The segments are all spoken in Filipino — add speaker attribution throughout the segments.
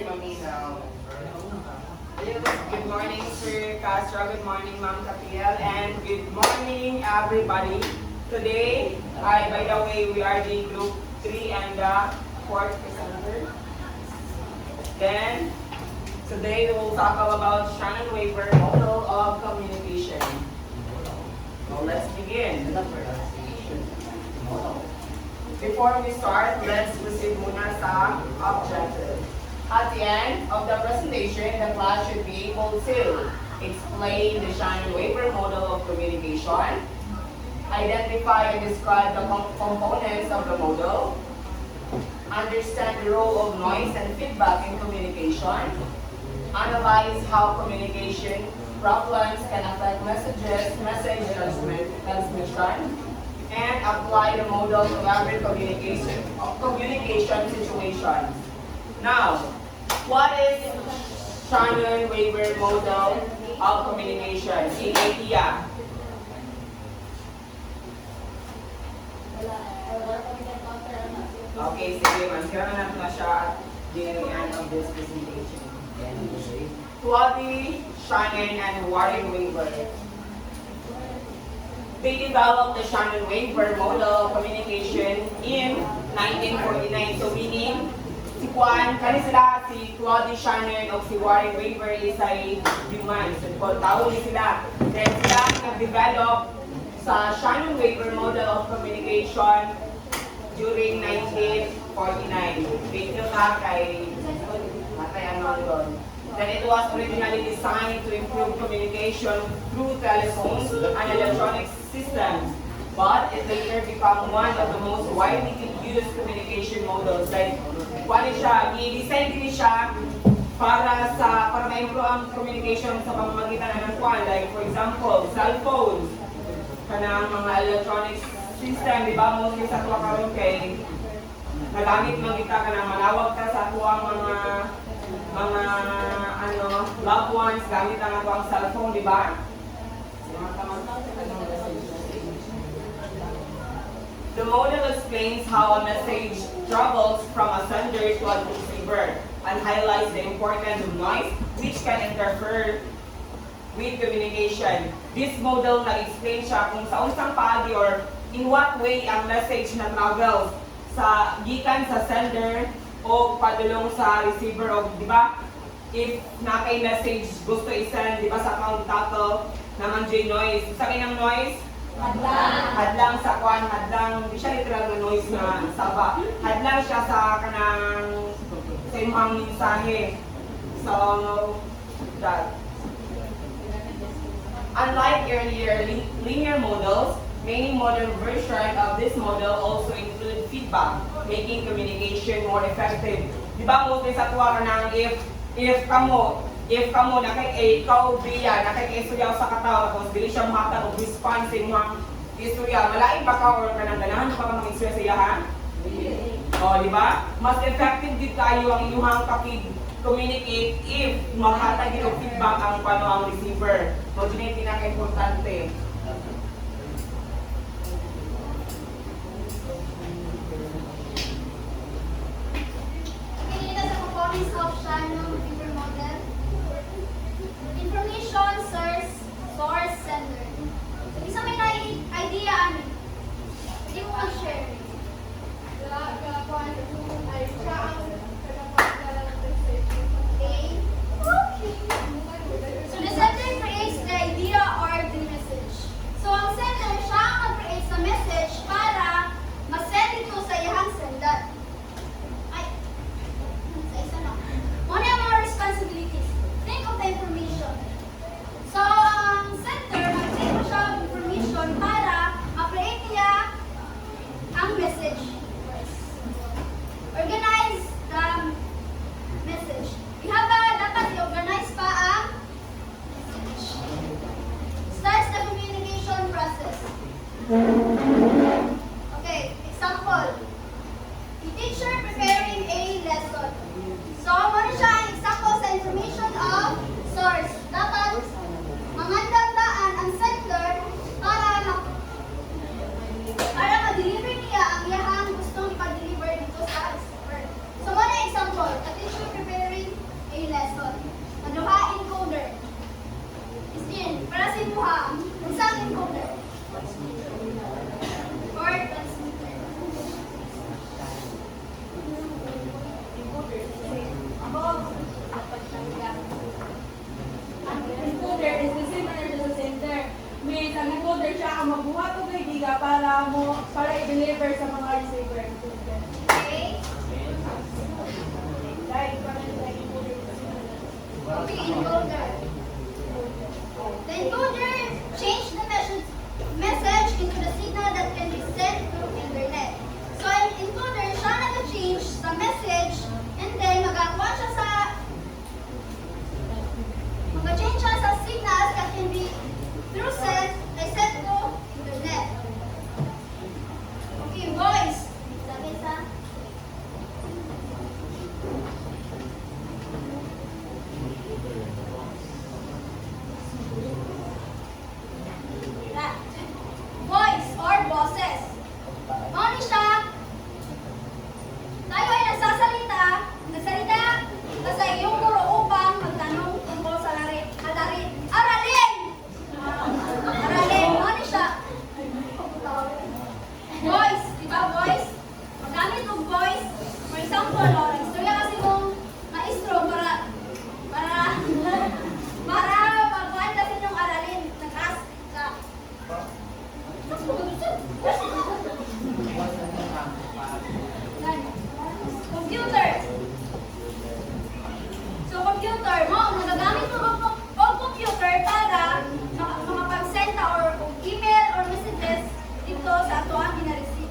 Speaker 1: Maminaw. Good morning, Sir Castro. Good morning, Ma'am Capiel. And good morning, everybody. Today, by the way, we are the Group 3 and the 4th presenter. Then, today we will talk about Shannon-Weaver model of communication. So, let's begin. Before we start, let's proceed muna sa objective. At the end of the presentation, the class should be able to explain the Shannon-Weaver model of communication, identify and describe the components of the model, understand the role of noise and feedback in communication, analyze how communication problems can affect message transmission, and apply the model to every communication situation. Now, what is Shannon-Weaver model of communication? In idea. Okay, sige, mansira na natin na siya at the end of this presentation. Claude, Shannon, and Warren Weaver. They developed the Shannon-Weaver model of communication in 1949. So meaning, si Claude Shannon o si Warren Weaver is ay human. So tawag sila. Then sila nag-develop sa Shannon-Weaver model of communication during 1949. Thank you ka kay doon. Then it was originally designed to improve communication through telephones and electronic systems, but it later became one of the most widely used communication models. Like, i-design din siya para ma-improve ang communication sa pamamagitan ng kwan. Like, for example, cell phones, kanang mga electronic system, di ba, mostly sa tuwa karon kay nagamit man kita kanang malawag ka sa tuwang mga loved ones, gamit ang ato ang cellphone, di ba? The model explains how a message travels from a sender to a receiver and highlights the importance of noise which can interfere with communication. This model nag-explain siya kung sa unsang paagi or in what way ang message na travels sa gikan sa sender o padulong sa receiver o di ba? If na kay message gusto i-send, di ba sa count naman J noise. Sa kanyang noise? Hadlang sa kwan, hadlang, di siya literal na noise na saba. Hadlang siya sa kanang sa imong mensahe. So, that. Unlike earlier linear models, many modern versions of this model also include feedback, making communication more effective. Di ba mostly sa tuwa ka nang if kamo ikaw biya nakikisuyaw sa katawa tapos dili siya matag og response sa imong istorya, malain ba ka or kanang ganahan pa ka mag-istorya sa iya ha? O, di ba? Mas effective din kayo ang inyong communicate if maghatag din og feedback ang ang receiver. So, yun yung pinaka-importante.
Speaker 2: Of Shannon-Weaver model. Information source sender. So, isa may idea ano? Hindi mo mag-share. Okay. So the sender creates the idea or the message. So ang sender siya ang mag-create sa message para ma-send ito sa iyang sender.
Speaker 3: media para i-deliver sa mga receiver.
Speaker 2: Okay? Okay, encoder. The encoder change the message into the signal that can be sent through internet. So, ang encoder, siya nag-change sa message and then mag-change siya sa signals that can be through sent to internet. Okay, voice. Sabi sa voice or boses. Ano siya? Tayo ay nagsalita sa iyong guro upang magtanong tungkol sa aralin. Aralin, ano siya? Voice, di ba voice? Magamit ng voice. For example, istorya kasi kung maestro para pagkuhan kasi yung aralin. Nag-ask ka. Computer. So, computer mo, nagagamit mo ang computer para makapag-send ka or email or messages dito sa ato ang ina-send.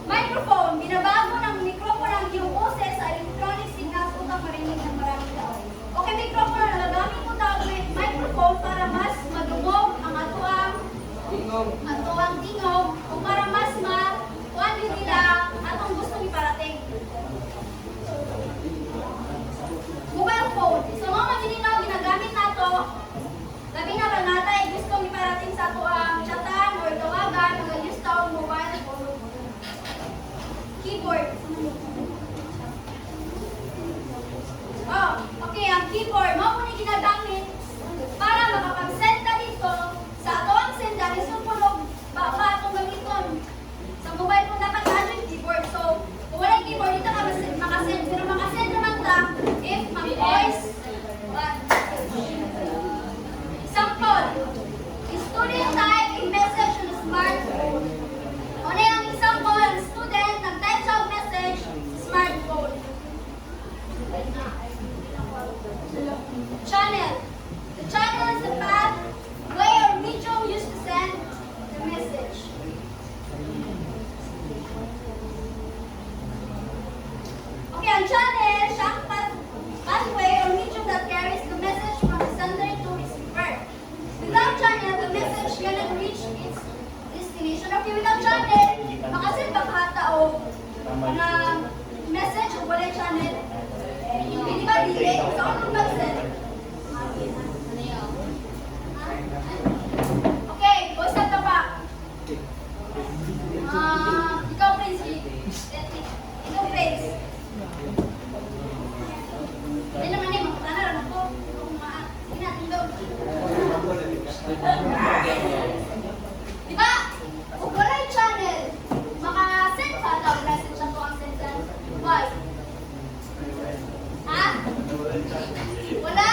Speaker 2: Microphone, binabago ng microphone ang iyong boses sa electronic signals upang marinig ng maraming tao. Okay, microphone, nagagamit mo tao with microphone para mas madungog ang atuang tingog o para mas makuhan din nila atong gustong iparating. Mobile phone. So, mga magininaw, ginagamit nato. Labi na ba natay gustong iparating sa ato ang chatan o tawagan, mag-use taong mobile phone. Keyboard. Oh, okay, ang keyboard. Mo po ni ginagamit para makapag-send ka dito sa ato ang senda. Isupunog ba atong gamiton. Sa mobile phone dapat na yung keyboard. So, kung wala yung keyboard, dito ka makasend. Pero makasend naman ta if mag-voice. Example, student type a message on a smartphone. Ano yung example, ang student nag-type siya ang message smartphone. Channel. The channel is the path, way or medium used to send the message. Okay, ang channel, siya ang pathway or medium that carries the message from the sender to receiver. Without channel, the message cannot reach its destination. Okay, without channel, makasend ba katao na message o wala channel? Hindi ba delay? So, anong mag-send? Okay, voice at the back. Ikaw, Prince. Ikaw, Prince. Hindi naman eh, magkutana lang ako. Hindi natin doon. Diba? Kung wala yung channel, makasend ka daw message ako ang send. Why? Ha? Wala?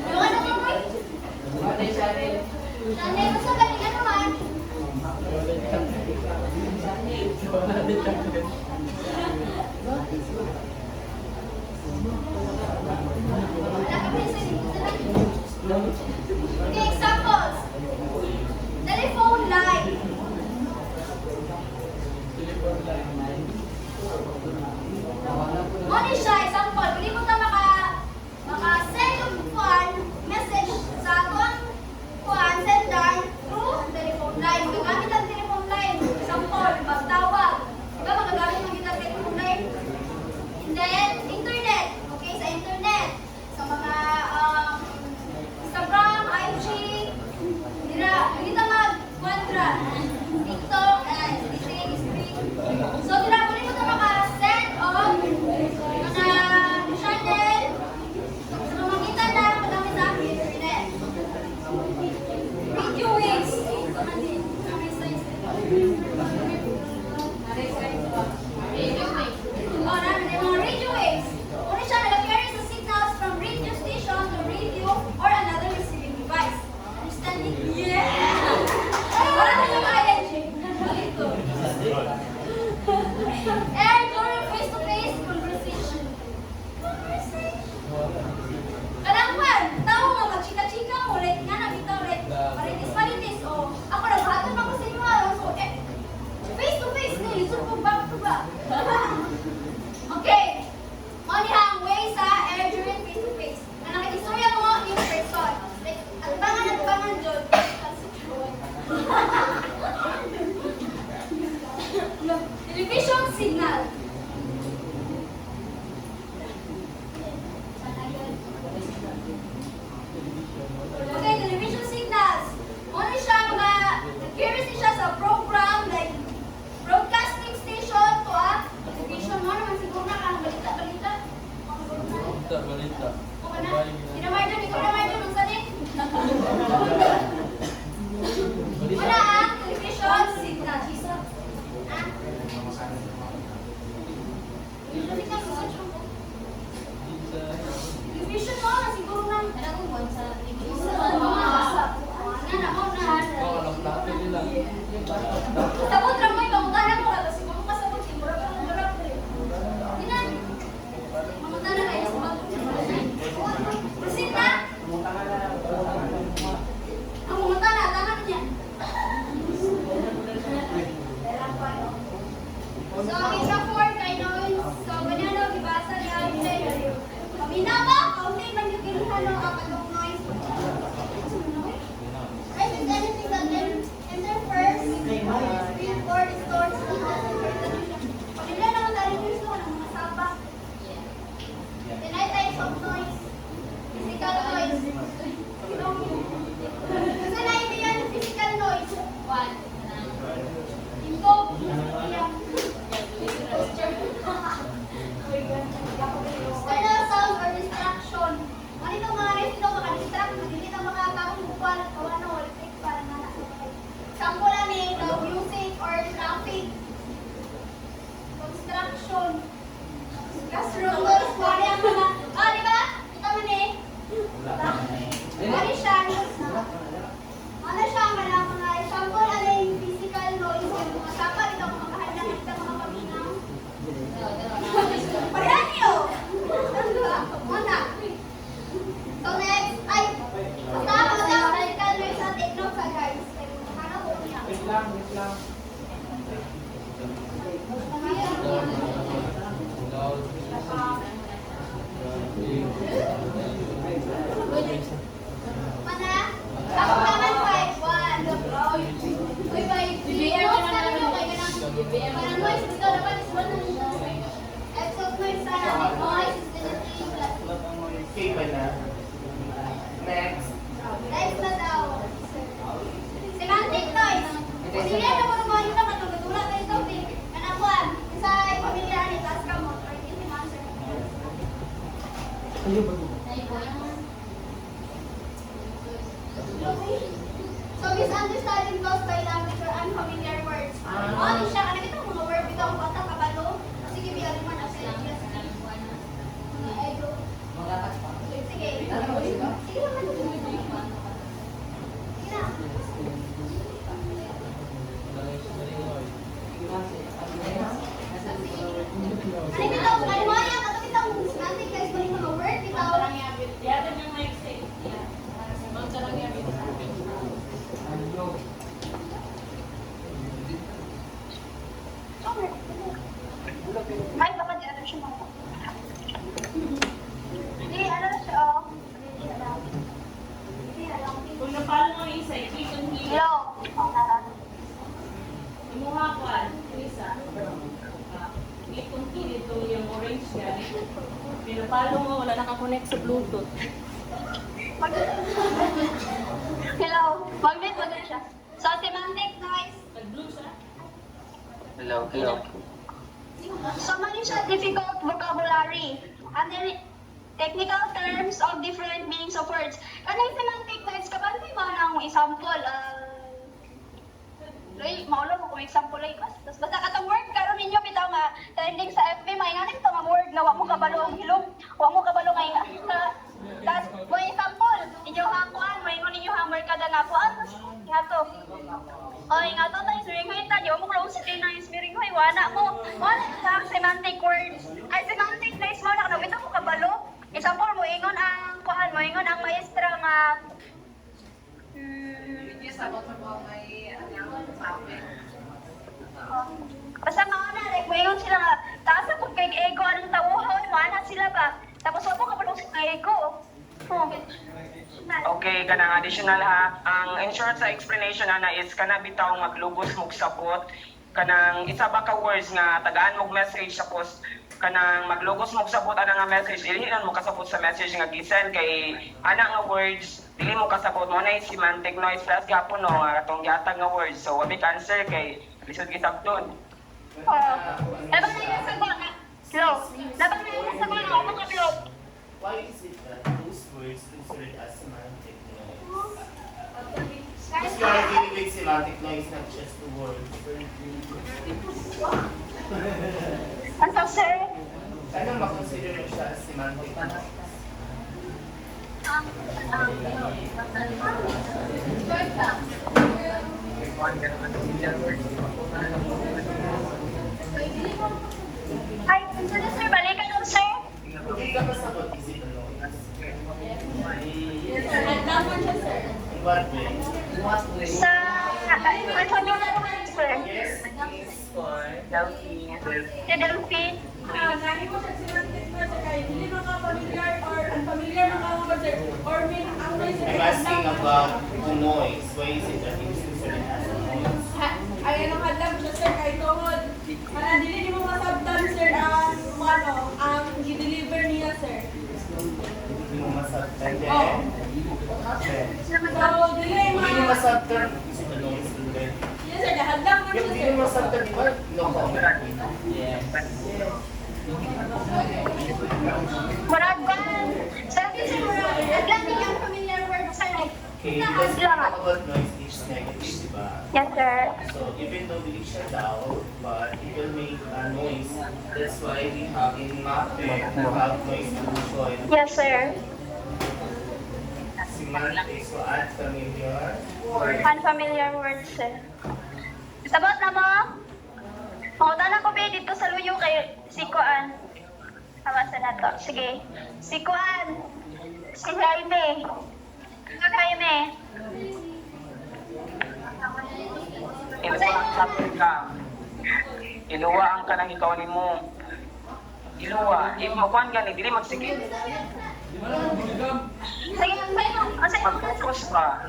Speaker 2: Yung ano mo mo? Channel, gusto galing ka naman. Wala ka Prince. Okay, examples. Telephone line. Ano siya? Example, pili mo na maka-send yung message sa atong sender through telephone line. Magagamit ang telephone line. Example, magtawag. Diba magagamit ang telephone line? And then, internet. Okay, sa internet. Sa mga Instagram, IG, hindi mag-quadra. TikTok, so, pili mo na maka-send of mga channel sa pamamagitan na magamit sa internet. Radio waves. Radio waves. Una siya nag-carry sa signals from radio station to radio or Air during face-to-face conversation. Kalangwan, tao nga magchika-chika mo, like nga na bitaw, like maritis-maritis, o ako naghatod ako sa inyo, so face-to-face na, lisod ko back to back. Okay, money hang way sa air during face-to-face. Na nakikisuya mo in person. Like, albangan dyan. Television signal. Okay, television signals. Ano siya mga, nag-curious siya sa program like broadcasting station to television mo naman siguro na kang balita.
Speaker 4: Balita.
Speaker 2: Okay na. Ikaw naman dyan, ang sanin. Wala television signal. Television mo na siguro na. Sa sabot lang mo, ipangutan mo. Tapos siguro kasabot, siguro ka ng garap. Hindi na. Mangutan na kayo. Proceed na. Ang mangutan na, tangan niya. So, isa for kay Noel. So, ganyan o, ibasa niya. Paminaw mo, kaunti man yung kinuha ng kapatong noise. Right, is anything that enter first? Before it starts. Pagkila naman tayo gusto ko ng mga sapa. The night types of noise. Physical noise. Kasi naibigan yung physical noise. One. Involve. External sound or distraction. Ano itong mga rin ito, makadistract, magigit ang mga taong bukal at kawano, electric para na nasa mga. Sample namin, music or traffic. Construction. Classroom noise, pari ang mga, di ba? Kita mo ni? Pari siya, ano siya, mga sample namin, physical noise, yung mga sapa, ito mga kahalang, ito mga paminaw. Parang niyo! Muna. So next, ay, tama sa physical noise sa take notes guys. Ano po niya?
Speaker 4: Wait lang.
Speaker 2: Mana? Ako naman 5-1. Uy, by notes na rin yung kaya ng parang noise. Ito dapat is 1 na nito. Episode noise sa noise is
Speaker 1: Next.
Speaker 2: next na daw. Semantic noise. Kasi yan ang mga mga katulad na ito. Kanabuan. Sa pamilyar ni task ka mo. Or hindi answer. So, misunderstanding caused by language or unfamiliar words. Ano siya? Ano ito? Mga word ito ang bata kabalo. Sige, biyari man ang sila. Mga ego. Sige. Sige naman. Sige na. Ano ito? Ano mo yan? Ano ito? Semantic guys, mga word ito. Ay, baka di ano siya mga. Hindi, ano siya, oh. Hindi, alam.
Speaker 5: Kung napalo mo yung isa, i-click ang hilo.
Speaker 2: Hello. Oh, nara.
Speaker 5: Imuha ko isa. I-click ang hilo, ito yung orange yan. Pinapalo mo, wala nakakonect sa Bluetooth.
Speaker 2: Hello. Mag-read mo siya. So, semantic noise.
Speaker 5: Nag-blue siya.
Speaker 4: Hello.
Speaker 2: So, mali siya difficult vocabulary. And then, technical terms of different meanings of words. Kanang semantic noise, kabantay mo ng example. Maulo mo kung example ay basta katong word karon ninyo bitaw nga trending sa FB may ngani ito nga word nga wa mo kabalo ang hilom, wa mo kabalo nga tas mo example inyo hakuan mo ingon ninyo hammer kada nakuan nga to. Oy nga to tayo swimming height ta, di mo close din na inspiring hoy wala mo. Wala sa semantic word. Ay, semantic place mo na kanabit ako kabalo. Example mo, ingon ang kuhan mo, ingon ang maestra nga basta mauna, like, mayon sila nga, taas ako kay ego, anong tawuhaw, maana sila ba? Tapos wala ko kapalong sa ego. Oh.
Speaker 1: Okay, kanang additional ha. Ang insurance sa explanation ana is kana bitaw maglugos mog sapot. Kanang isa ba ka words nga tagaan mog message tapos kanang maglugos mog sapot ana nga message dili na mo kasabot sa message nga gisend kay ana nga words dili mo kasabot mo na semantic noise plus gapon no nga atong gihatag nga words. So wabi answer kay lisod gisabton.
Speaker 2: Oh. Labang na yung sagot na. Slow. Labang na yung sagot na. Ano ka, Slow?
Speaker 6: Why is it that those words considered as semantic noise? Because you are dealing with semantic noise, not just the words.
Speaker 2: Ano, sir?
Speaker 6: Anong makonsider mo siya as semantic noise?
Speaker 2: Ay, sir, balikan mo, sir.
Speaker 6: Hindi ka masagot, is it a noise?
Speaker 3: Nagdaman siya, sir.
Speaker 6: In what way?
Speaker 2: Sa... Ano mo na, sir?
Speaker 6: Yes,
Speaker 2: Si Delphine.
Speaker 3: Nahi mo siya semantic na siya kay hindi makapamilyar or unfamiliar na mga sir. Or may ang noise
Speaker 6: I'm asking about the noise. Why is it that it's considered as a noise?
Speaker 3: ay anong hadlang siya, sir, kay tungod. Dili ni mo masabtan, sir, ang i-deliver niya, sir.
Speaker 6: Hindi mo masabtan din.
Speaker 3: Oh.
Speaker 6: Then,
Speaker 3: So, dili
Speaker 6: Hindi mo masabtan, is it a noise din?
Speaker 3: Yes, sir, hadlang na
Speaker 6: Yung
Speaker 3: siya,
Speaker 6: hindi
Speaker 3: sir.
Speaker 6: mo masabtan, di ba? No comment.
Speaker 2: Murag ba? Sabi si Murag, hadlang niya ang familiar word, sir.
Speaker 6: Okay, because we talk about noise is negative, di ba?
Speaker 2: Yes, sir.
Speaker 6: So even though we shut down, but it will make a noise. That's why we have in math, we have noise pollution.
Speaker 2: Yes, sir.
Speaker 6: Semantic, so add familiar.
Speaker 2: Unfamiliar word, sir. Sabot na mo? Makutan ako ba dito sa luyo kay si Kuan? Hawasan na to. Sige. Si Kuan. Si Jaime. Si Jaime.
Speaker 1: Iluwa ang kanang ikaw ni mo. Iluwa, makuan gani dili magsigil.
Speaker 2: Sige, asay mo.
Speaker 1: Mag-focus ka.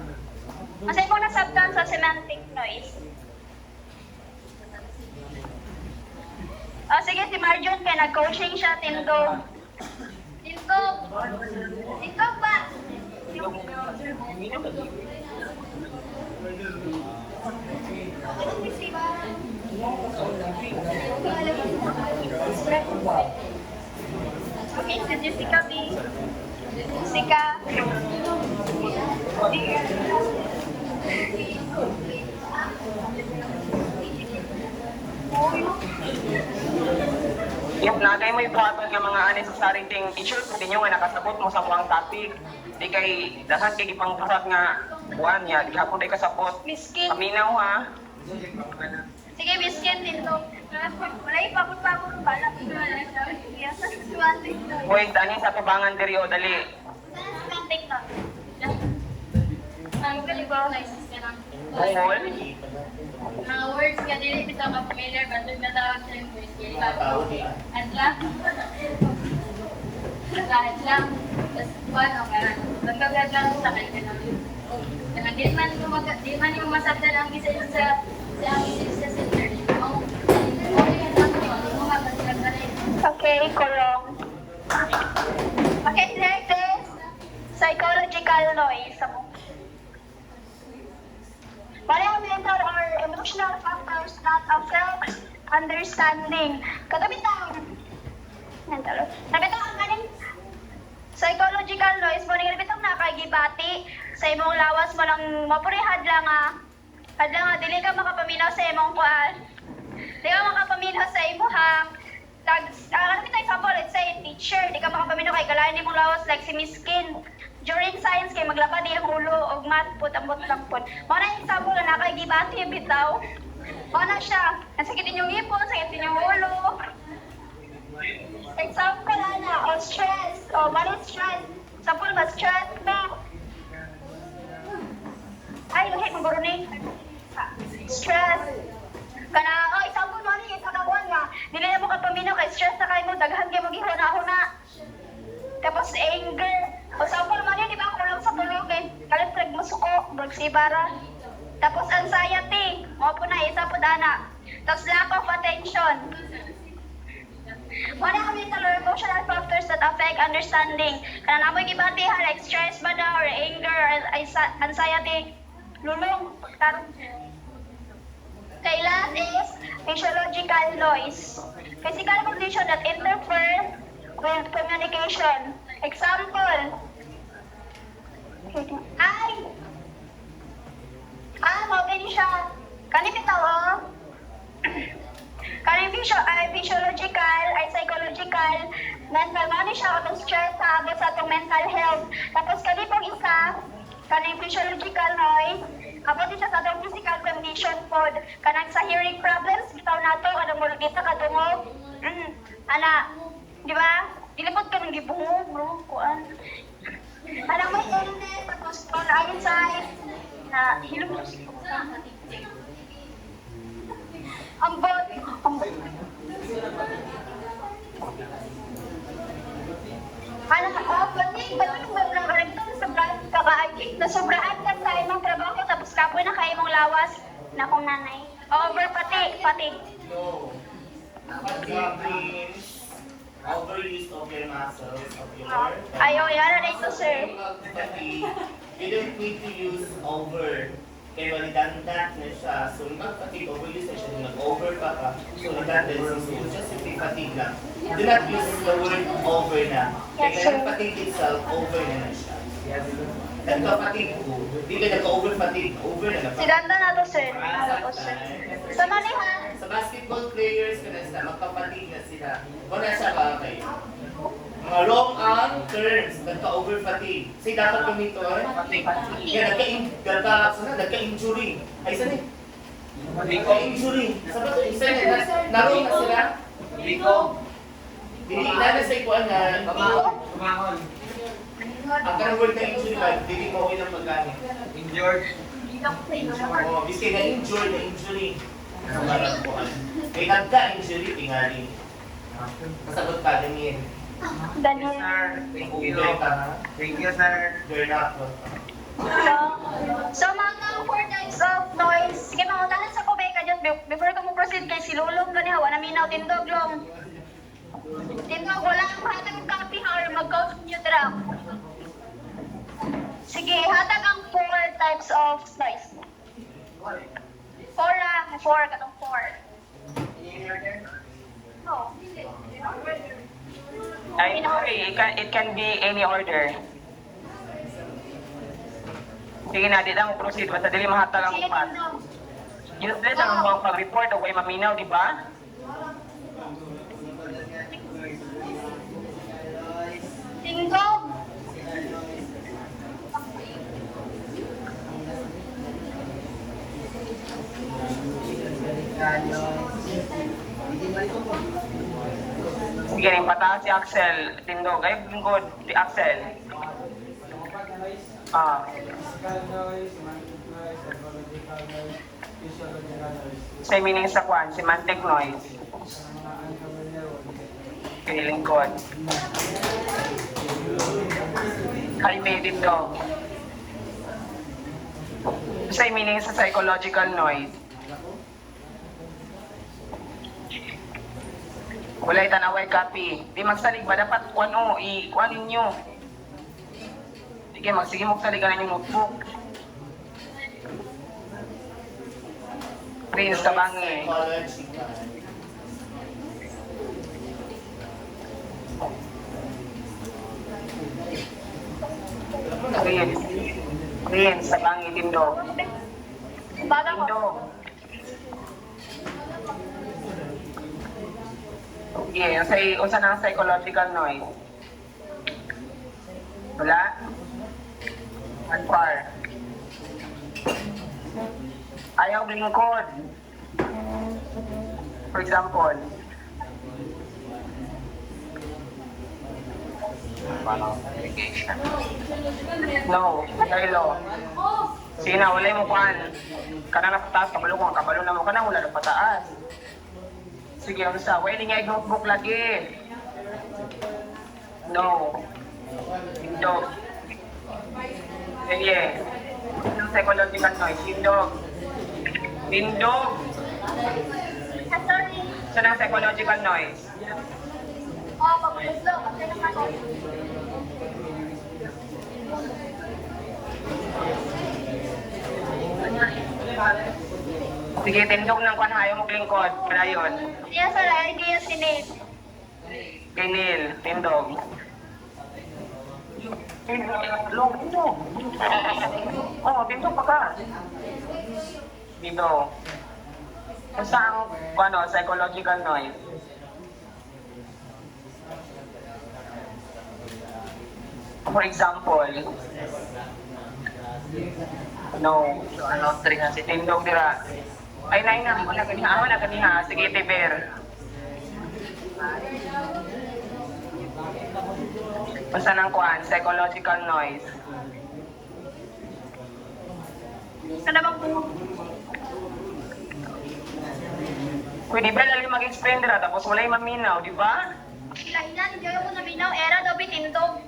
Speaker 2: Asay mo nasabtan sa semantic noise. Oh, sige, si Marjon, kaya nag-coaching siya, Tindog. Tindog! Tindog ba? Okay, si Jessica B. Jessica.
Speaker 1: Yung naday mo ibuhaton nga mga unnecessary thing, i-sure ko din nga nakasabot mo sa mga topic. Di kay dahan kay ipangbuhat nga buwan niya, di hapon day kasabot.
Speaker 2: Miskin.
Speaker 1: Paminaw ha.
Speaker 2: Sige, miskin, Tindog. Wala ipapot-papot ng balak. Yes, semantic noise.
Speaker 1: Wait, ani sa tubangan diri o dali.
Speaker 2: Semantic noise. Ang kalibaw na isisirang.
Speaker 1: Bungol.
Speaker 2: Mga words nga dili bitaw ka familiar but doon natawag sa yung words kaya
Speaker 6: Tao di.
Speaker 2: adla adla tas ano karan magkagad lang sa kanya namin kaya di man mo masabdan ang isa sa ang isa sa center okay kulong okay next is psychological noise Parang mental or emotional factors that affect understanding. Kagabitang mental. Nabitang ang ganing psychological noise mo nabitang nakagibati sa imong lawas mo nang mapurihad lang dili ka makapaminaw sa imong kuan. Di ka makapaminaw sa imong ano kita example, let's say teacher, di ka makapaminaw kay galayan imong lawas like si Miss Kin. During science kay maglapad iyang ulo og math put ambot lang pud. Mao na example na nakagibati bitaw. Ano siya? Nasakitin yung ipon, sakitin yung ulo. Example, ana, o stress. O, balik stress. Example, ma-stress mo. Ay, lahi, maguro ni. Stress. Kana, o, example mo, ano yung kakakuan nga. Dili na mo kapaminaw kay stress na kayo mo, daghan kayo mag-ihuna-huna. Tapos anger. O, example mo, di ba, kulang sa tulog, eh. Kalit flag mo suko, bragsibara. Tapos anxiety. O po na, isa po dana. Tapos lack of attention. Wala kami mental or emotional factors that affect understanding. Kana namoy gibati ha, like stress ba daw, or anger, or anxiety. Lulong, pagtarong. Okay, last is physiological noise. Physical condition that interfere with communication. Example. Mabini siya. Kani bitaw, oh. Kani physiological, ay psychological, mental, mani siya atong stress sa abot sa atong mental health. Tapos kani pong isa, kani physiological noise, abot siya sa atong physical condition pod. Kanang sa hearing problems, bitaw nato, ano mo kita kadungog. Ana, di ba? Dilipot ka ng gibungog, bro, kuan. Alam mo, illness, tapos ayon sa na hilong ambot. Ano ka, ba't sobrang karagtan sa kakaagig na sobraan ka sa imong trabaho tapos kapoy na kayo mong lawas na kong nanay. Over pati.
Speaker 6: No. That means overuse of your muscles, of your...
Speaker 2: Ayaw, yara na ito, sir.
Speaker 6: You don't need to use over. Kaya redundant na siya. So, mag-fatigue, overuse na siya. Nag-over pa ka. So, redundancy. So, just simply fatigue lang. Do not use the word over na. Kaya yung fatigue itself, over na siya. Nagka-fatigue ko. Hindi ka nagka-over-fatigue. Over na.
Speaker 2: Si Danda na to, sir. Ano po, sir? Sa manihan.
Speaker 6: Sa basketball players ka na sila, magkapatid na sila. Wala siya ba kayo? Mga long terms, nagka-over-fatigue. Kasi dapat kumito, kaya nagka-injury. Ay, isa ni? Nagka-injury. Sabi ko, isa ni, naroon na sila. Dili, inana sa ikuan na, ang kanang word na injury ba, dili mo ilang paggamit.
Speaker 4: Injured.
Speaker 6: Oo, biski na injury. Kaya nagka-injury, tingali. Masagot ka, Damien.
Speaker 2: Daniel.
Speaker 4: Thank you, sir.
Speaker 6: You're not.
Speaker 2: So, mga 4 types of noise. Sige, mga utahan sa kubay ka dyan. Before ka mo proceed kay silulong ka niya, wala minaw, tindog long. Tindog, wala kang hatag ng copy or mag-coach nyo drop. Sige, hatag ang 4 types of noise. 4 katong 4. No.
Speaker 1: It can be any order. Sige na, di lang proceed. Basta dili mahatag ang
Speaker 2: Sige,
Speaker 1: upat.
Speaker 2: tindog.
Speaker 1: Useless ang mga pag-report o kay maminaw, di ba?
Speaker 2: Tindog.
Speaker 1: Sige, rin pataas si Axel. Tindog. Ay, lingkod. Si Axel. Say meaning sa kwan, semantic noise. Okay, lingkod. Kalme tindog. Say meaning sa psychological noise. Walay tanaway copy. Di magsalig ba dapat kuano i-kuan ninyo. Sige, magsige mo saligan ninyo notebook. Prince Tabangi. Prince Tabangi Tindog.
Speaker 2: Baga ko.
Speaker 1: Tindog. Yeah, unsa nang psychological noise? Wala? One par. Ayaw lingkod. For example, no, Carlo. Sige na, wala mo kuhan. Kana na pataas, kabalo na mo ka na, wala na pataas. Sige, ang sa, wala nga notebook lagi. No. Indog. Sige. Ang psychological noise, indog. Indog.
Speaker 2: Sorry.
Speaker 1: Saan ang psychological noise?
Speaker 2: Pagpulo. Kasi naman ako.
Speaker 1: Sige, tindog ng kuhan, ayaw mo lingkod. Wala yun.
Speaker 2: Yes, sir. Hindi yung sinate.
Speaker 1: Kay Neil, tindog. Tindog. Oh, tindog pa ka. Dito. Kung saan, psychological noise? For example, no, tindog dira. Ay, na, wala ganiha. Sige, tiber. Basta ng kuhan, psychological noise.
Speaker 2: Sana bang po?
Speaker 1: Pwede ba lang mag-explain dira, tapos wala yung maminaw, di ba?
Speaker 2: Ilahilan, hindi ako naminaw. Era daw bitindog.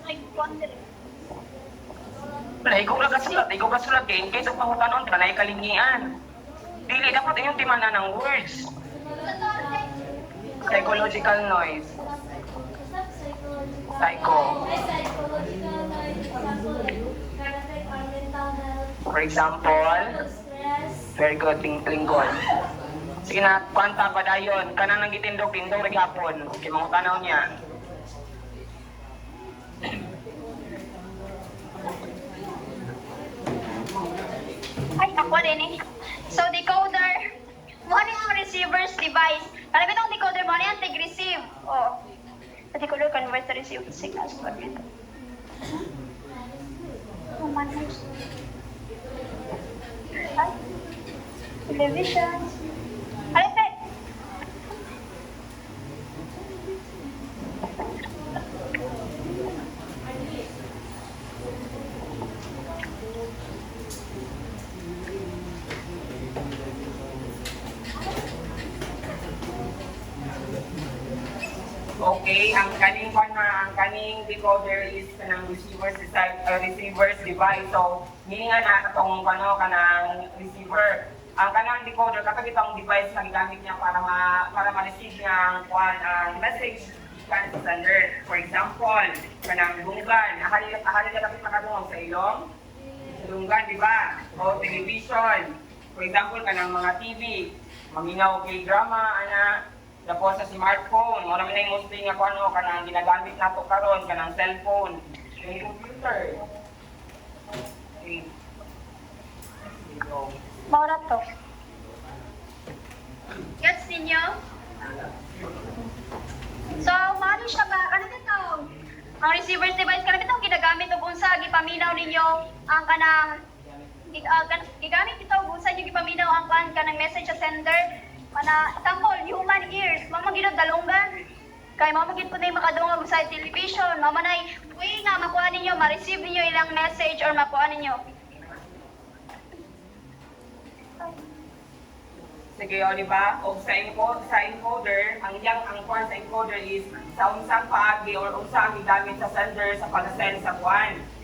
Speaker 2: Ay, wonder.
Speaker 1: Wala, ikaw lang kasulat, kaya in case of pangutanon, tanay kalingian. Dili, dapat yung timana ng words. Psychological noise. Psycho. For example, very good, lingkod. Sige na, kwanta pa dayon. Kanang nang gitindog rin hapon. Kaya mga tanaw niya.
Speaker 2: Ay, ako din eh. So, decoder. Mo ni ang receiver's device. Alam itong decoder mo ni ang take-receive. Oh. The decoder converts the received signals to it. Ay. Television. Ay, effect.
Speaker 1: Okay, ang kaning decoder is kanang receiver's device. So, meaning na katong kanang receiver. Ang kanang decoder katong itong device na gigamit niya para ma-receive niya ang message kan sa sender. For example, kanang lunggan, ahali na kapit makadungog sa ilong. Lunggan, di ba? O television. For example, kanang mga TV, maminaw kay drama, tapos sa smartphone, mo naman yung mostly nga kanang ginagamit nato karon kanang cellphone, yung computer. Okay.
Speaker 2: Maura to. Gets ninyo? So, mali siya ba? Ano ito? Ang receiver's device, kanang ito ginagamit o unsa gipaminaw ninyo ang kanang gigamit ito unsa yung gipaminaw ang kanang message sa sender. Mana, example, human ears, mama ginod dalunggan. Kay mama gid pud makadungog sa television, mama nay, uy nga makuha ninyo, ma-receive ninyo ilang message or makuha ninyo.
Speaker 1: Sige, o di ba? O sa encoder, ang sa encoder is sa unsang paagi or unsang gigamit sa sender sa pag-send sa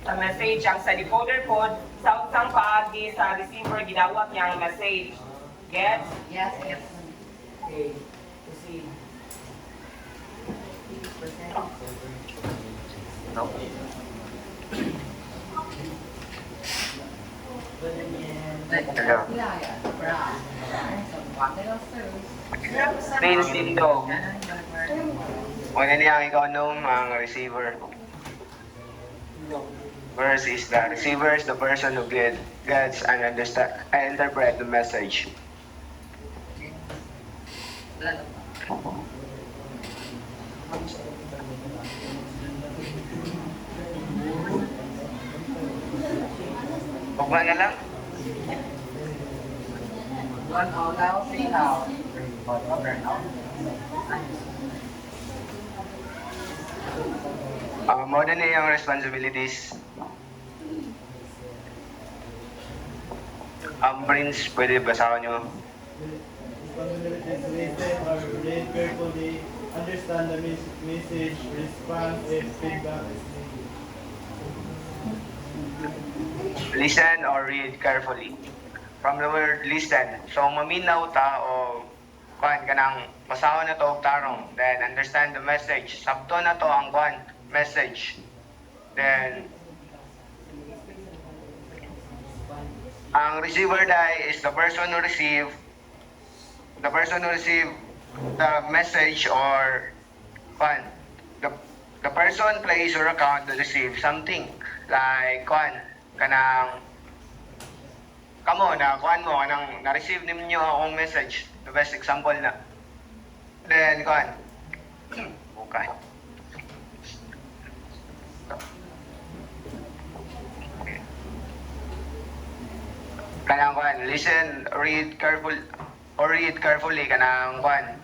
Speaker 1: sa message. Ang sa decoder pod, sa unsang paagi sa receiver gidawat niya ang message. Gets?
Speaker 7: Yes.
Speaker 1: Okay. Proceed. No. Prince Tindog.
Speaker 4: Una niya ang ikaw ang receiver. Verse is the receiver is the person who gets and interpret the message. Ugma na lang. Mo din yung responsibilities. Prince, pwede basahin nyo.
Speaker 7: Responsibilities listen or read carefully, understand the message, response, and feedback is needed.
Speaker 4: Listen or read carefully. From the word listen, so maminaw ta o kuan kanang basahon na to og tarong, then understand the message. Sabto na to ang kuan message. Then ang receiver dai is the person who receive the message or kuan the person plays or account to receive something like kuan kanang kamo na kuan mo kanang na-receive ninyo akong message, the best example na, then kuan okay kanang kuan listen, read carefully kanang kuan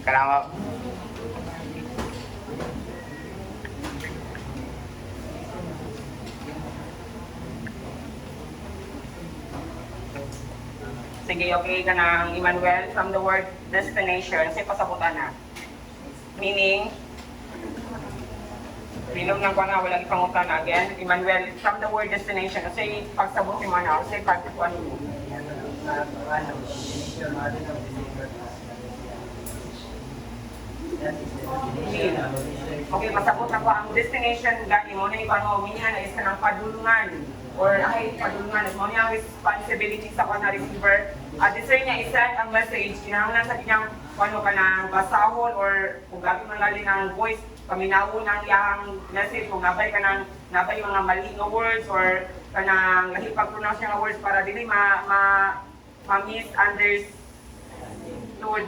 Speaker 4: kanang
Speaker 1: Sige, okay ka na, Emmanuel, from the word destination, say pasabutan na. Meaning, binom ng na walang ipangutan again. Emmanuel, from the word destination, say pagsabutin mo na, say pagkuhan mo. Okay, masabot na ko ang destination gani mo na ibang minyan na isa ng padulungan or ay padulungan mo niya responsibility sa kana receiver. Discern niya isend ang message kinahanglan sa kanyang ano ka ng basahon or kung gabi man lali ng voice paminawo ng iyang message kung nabay mga mali nga words or kanang lahi pag-pronounce nga words para dili ma-misunderstood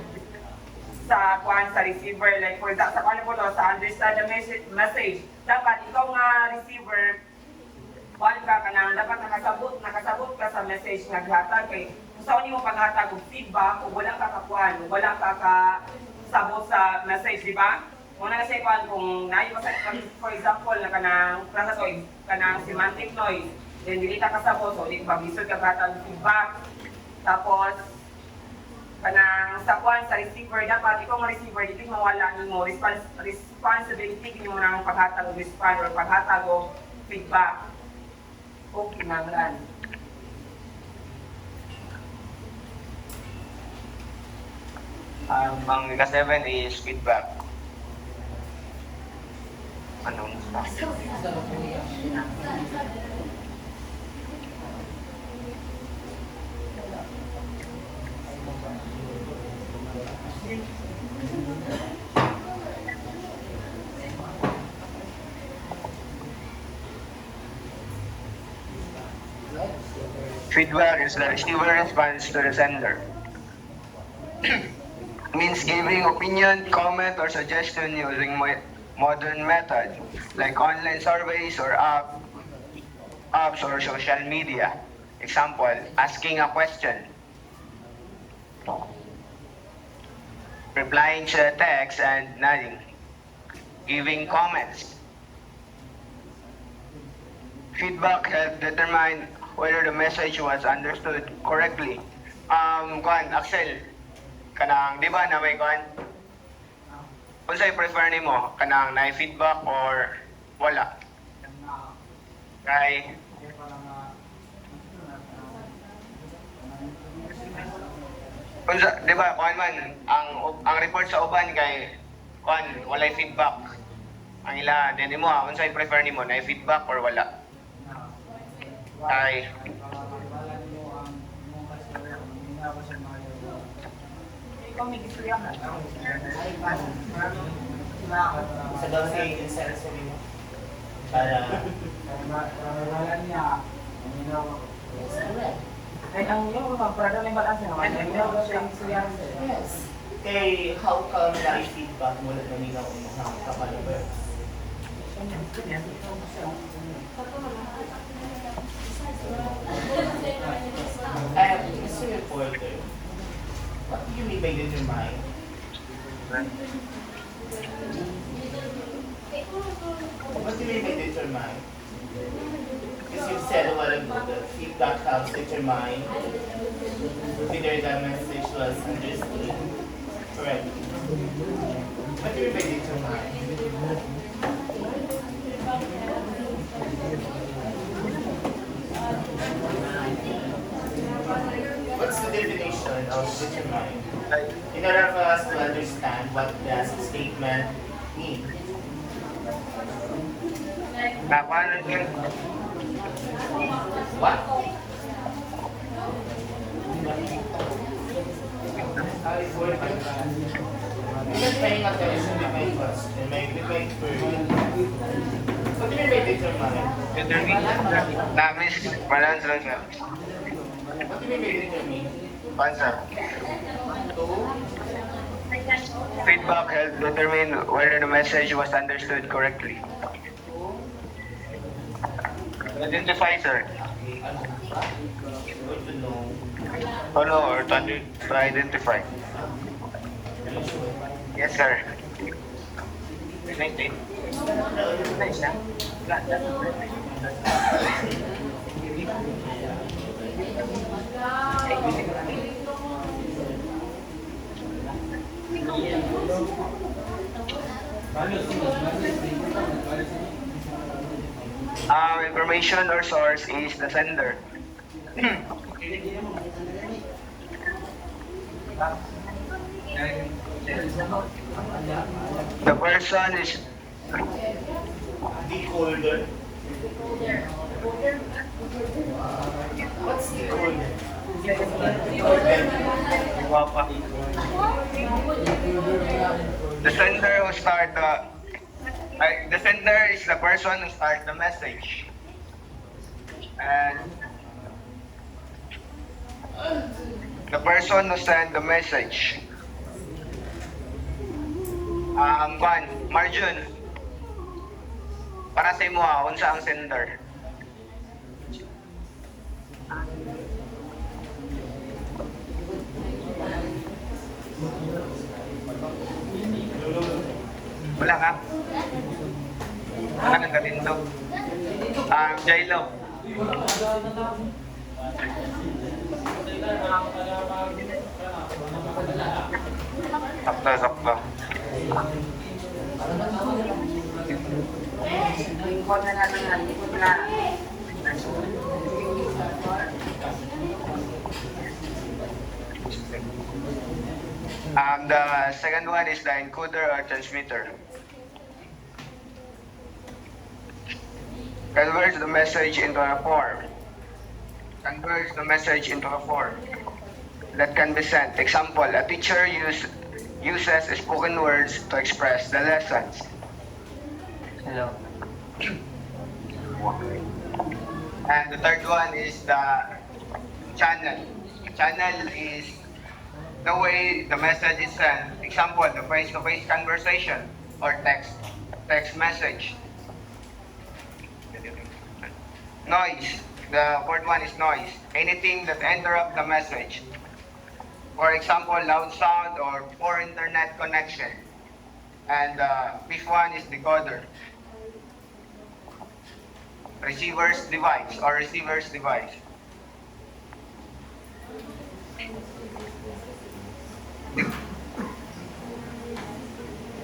Speaker 1: sa kuan sa receiver, like for example, sa kuan po sa understand the message, dapat ikaw nga receiver kuan ka kanang dapat nakasabot ka sa message nga gihatag kay kung saan nimo paghatag og feedback kung wala ka kakuan, wala ka sabot sa message, di ba? Muna kasi kuan kung naay pa for example na kanang kanang semantic noise, then dili ka kasabot so di ba bisod ka hatag feedback. Tapos kanang sa kuan sa receiver dapat ikaw nga receiver dili mawala nimo responsibility nimo nang paghatag og response or paghatag og feedback. Okay nanglan.
Speaker 4: ang ika-7 is feedback. Anong sa? Feedback is the receiver response to the sender. Means giving opinion, comment, or suggestion using modern method like online surveys or apps or social media. Example, asking a question, replying to a text and nodding, giving comments. Feedback help determine whether the message was understood correctly. Kuan, Axel, kanang, di ba na may kuan? Kung sa'yo prefer nimo, kanang na feedback or wala? Kay, kung sa, di ba, kuan man, ang report sa uban kay, kuan, walay feedback. Ang ila, din mo, kung sa'yo prefer nimo, na feedback or wala? Kay,
Speaker 1: Ikaw may gistorya ka.
Speaker 6: Sa daw sa incense mo para
Speaker 1: Ay, ang yung mga product may balance naman. Ikaw ba siya gistorya?
Speaker 6: kay how come na feedback mo lang nila kung kapaliber? Mr. Reporter, what do you mean by determine? What do you mean by determine? Because you said a while ago that feedback helps determine whether the message was understood correctly. What do you mean by determine? What's the definition of determine? In order for us to understand what does the statement mean.
Speaker 4: Paano yun?
Speaker 6: What? I'm not paying attention to my question, with my query. What do you mean by determine?
Speaker 4: Namis, balance lang siya.
Speaker 6: What do you mean by determine?
Speaker 4: Answer.
Speaker 6: To?
Speaker 4: Feedback helps determine whether the message was understood correctly. Identify, sir.
Speaker 6: Or to know?
Speaker 4: Oh no, or to identify. Yes, sir. Nice, huh? Information or source is the sender. The person is
Speaker 6: Decoder. What's decoder?
Speaker 4: the sender who start the sender is the person who start the message. And the person who send the message. Marjun. Para sa imo unsa ang sender? Wala ka? Wala kang katindog. Jailo. Sakto. The second one is the encoder or transmitter. Converts the message into a form. That can be sent. Example, a teacher uses spoken words to express the lessons. Hello. And the third one is the channel. Channel is the way the message is sent. Example, the face-to-face conversation or text message. Noise. The fourth one is noise. Anything that interrupts the message. For example, loud sound or poor internet connection. And fifth one is decoder. Receiver's device.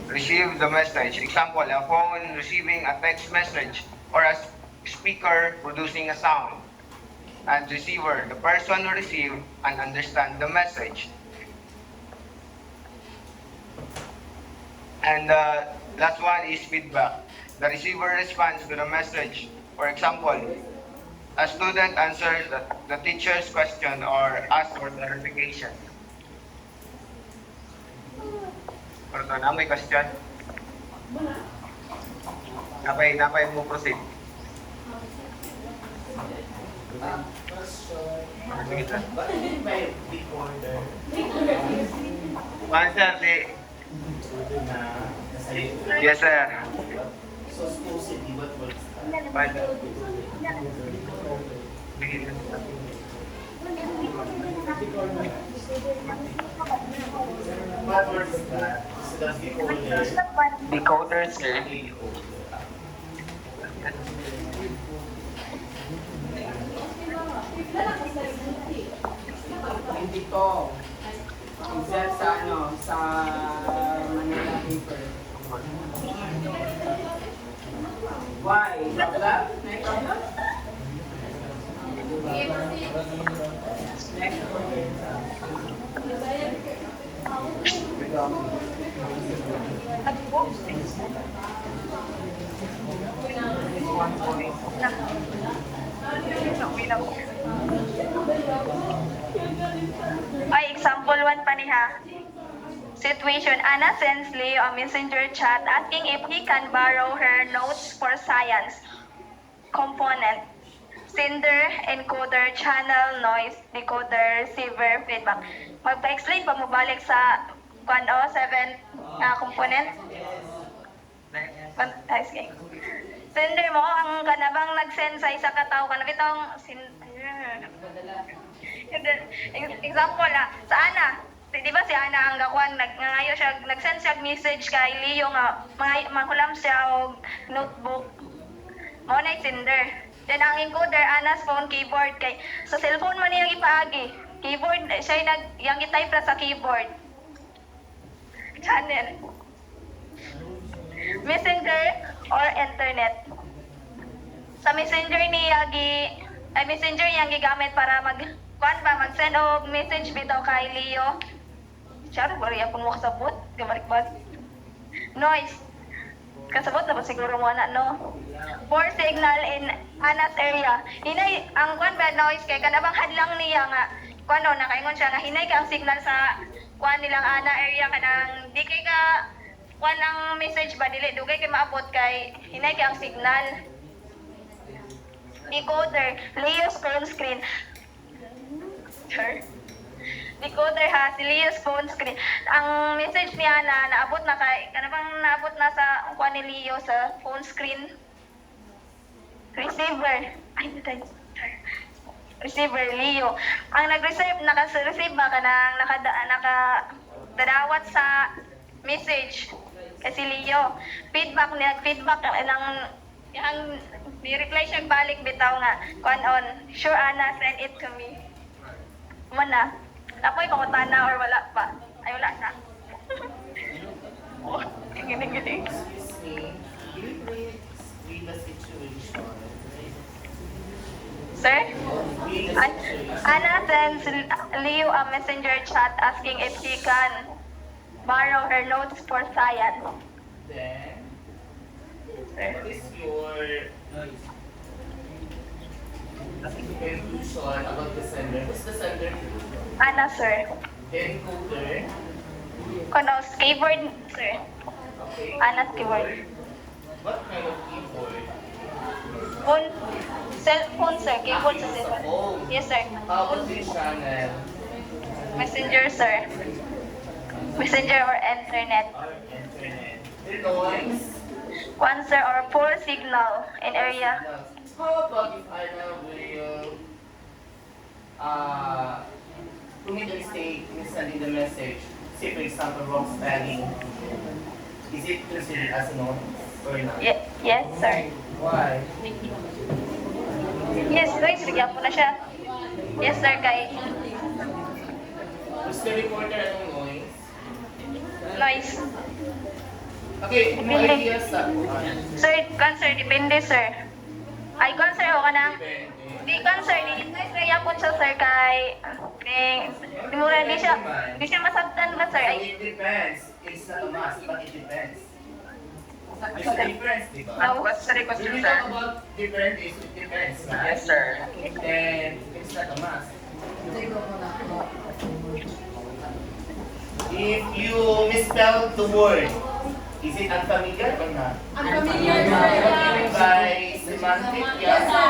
Speaker 4: Receive the message. Example, a phone receiving a text message or a speaker producing a sound. And receiver, the person who receive and understand the message. And the last one is feedback. The receiver responds to the message. For example, a student answers the teacher's question or asks for clarification. May question? Napay mo proceed.
Speaker 6: What do you mean by decoder?
Speaker 4: Answer,
Speaker 6: Na nasa
Speaker 4: yes, sir.
Speaker 6: So, supposedly, what words that? What words that? So, that's decoder.
Speaker 4: Decoder, sir.
Speaker 6: Decoder.
Speaker 1: Hindi to. Except sa ano, sa Manila paper. Why? Problem? May problem? Next.
Speaker 8: Ay, example 1 pa ni ha. Situation, Anna sends Leo a messenger chat asking if he can borrow her notes for science component. Sender, encoder, channel, noise, decoder, receiver, feedback. Magpa-explain pa mo balik sa 7 component? Sige. Sender mo, ang kanabang nag-send sa isa ka tao, kanabitang example sa Ana. Di ba si Ana ang gakuan, ngayon siya, nag-send siya message kay Leo nga, makulam siya og notebook. Mao na sender. Then ang encoder, Ana's phone keyboard kay sa cellphone man niyang ipaagi. Keyboard, siya yang i-type ra sa keyboard. Channel. Messenger or internet. Sa messenger messenger yang gigamit para mag-send og message bitaw kay Leo. Siya rin bari akong makasabot, gamarikbag. Noise. Kasabot na ba siguro mo na, no? For signal in Ana's area. Hinay, ang noise kay kanabang hadlang niya nga, nakaingon siya nga, hinay ka ang signal sa nilang Ana area kanang, di kay ka, ang message ba, dili, dugay kay maabot kay, hinay ka ang signal. Decoder, Leo's phone screen. Sure. Decoder ha, si Leo's phone screen. Ang message niya na naabot na kay, kanabang naabot na sa ni Leo sa phone screen. Receiver. Ay, receiver, Leo. Ang nag-receive, naka-receive ba ka nang nakadadawat sa message kasi Leo. Feedback niya, feedback ng yung ni-reply siya balik bitaw nga, sure Anna, send it to me. Mana? Ako'y pangutana or wala pa? Ay, wala na. Oh, ginig-ginig.
Speaker 6: Excuse me, can you please read the situation?
Speaker 8: Sir?
Speaker 6: Read the situation.
Speaker 8: Anna sends Leo a messenger chat asking if he can borrow her notes for science.
Speaker 6: Then, what is your conclusion about the sender? Who's the sender?
Speaker 8: Anna, sir.
Speaker 6: The encoder.
Speaker 8: Keyboard, sir.
Speaker 6: Okay.
Speaker 8: Anna's keyboard.
Speaker 6: What kind of keyboard?
Speaker 8: Phone, cellphone, sir. Keyboard sa cellphone.
Speaker 6: Phone.
Speaker 8: Yes, sir.
Speaker 6: How about the channel?
Speaker 8: Messenger, sir. Messenger or internet.
Speaker 6: Or internet? The noise?
Speaker 8: Sir, or poor signal in area.
Speaker 6: How about if Anna will commit a mistake in sending the message? Say for example, wrong spelling. Is it considered as a noise or not?
Speaker 8: Yes, sir.
Speaker 6: Why?
Speaker 8: Yes, guys, bigyan ko na siya. Yes, sir, kay
Speaker 6: Was the reporter anong noise?
Speaker 8: noise.
Speaker 6: Okay, may
Speaker 8: Depende.
Speaker 6: idea sa
Speaker 8: Sir, sir, depende, sir. Ay, sir, o ka na. Di sir, di po siya, sir, kay di siya masabtan ba, sir?
Speaker 6: So
Speaker 8: Ay,
Speaker 6: it depends. It's not a must, but it depends. There's a difference, di ba?
Speaker 4: What's the
Speaker 6: When
Speaker 4: question,
Speaker 6: we
Speaker 4: sir?
Speaker 6: talk about different, it depends, right?
Speaker 4: Yes, sir.
Speaker 6: Then it's not a must. If you misspell the word, is it unfamiliar or not?
Speaker 3: Unfamiliar, sir.
Speaker 6: By semantic,
Speaker 3: Yes, sir.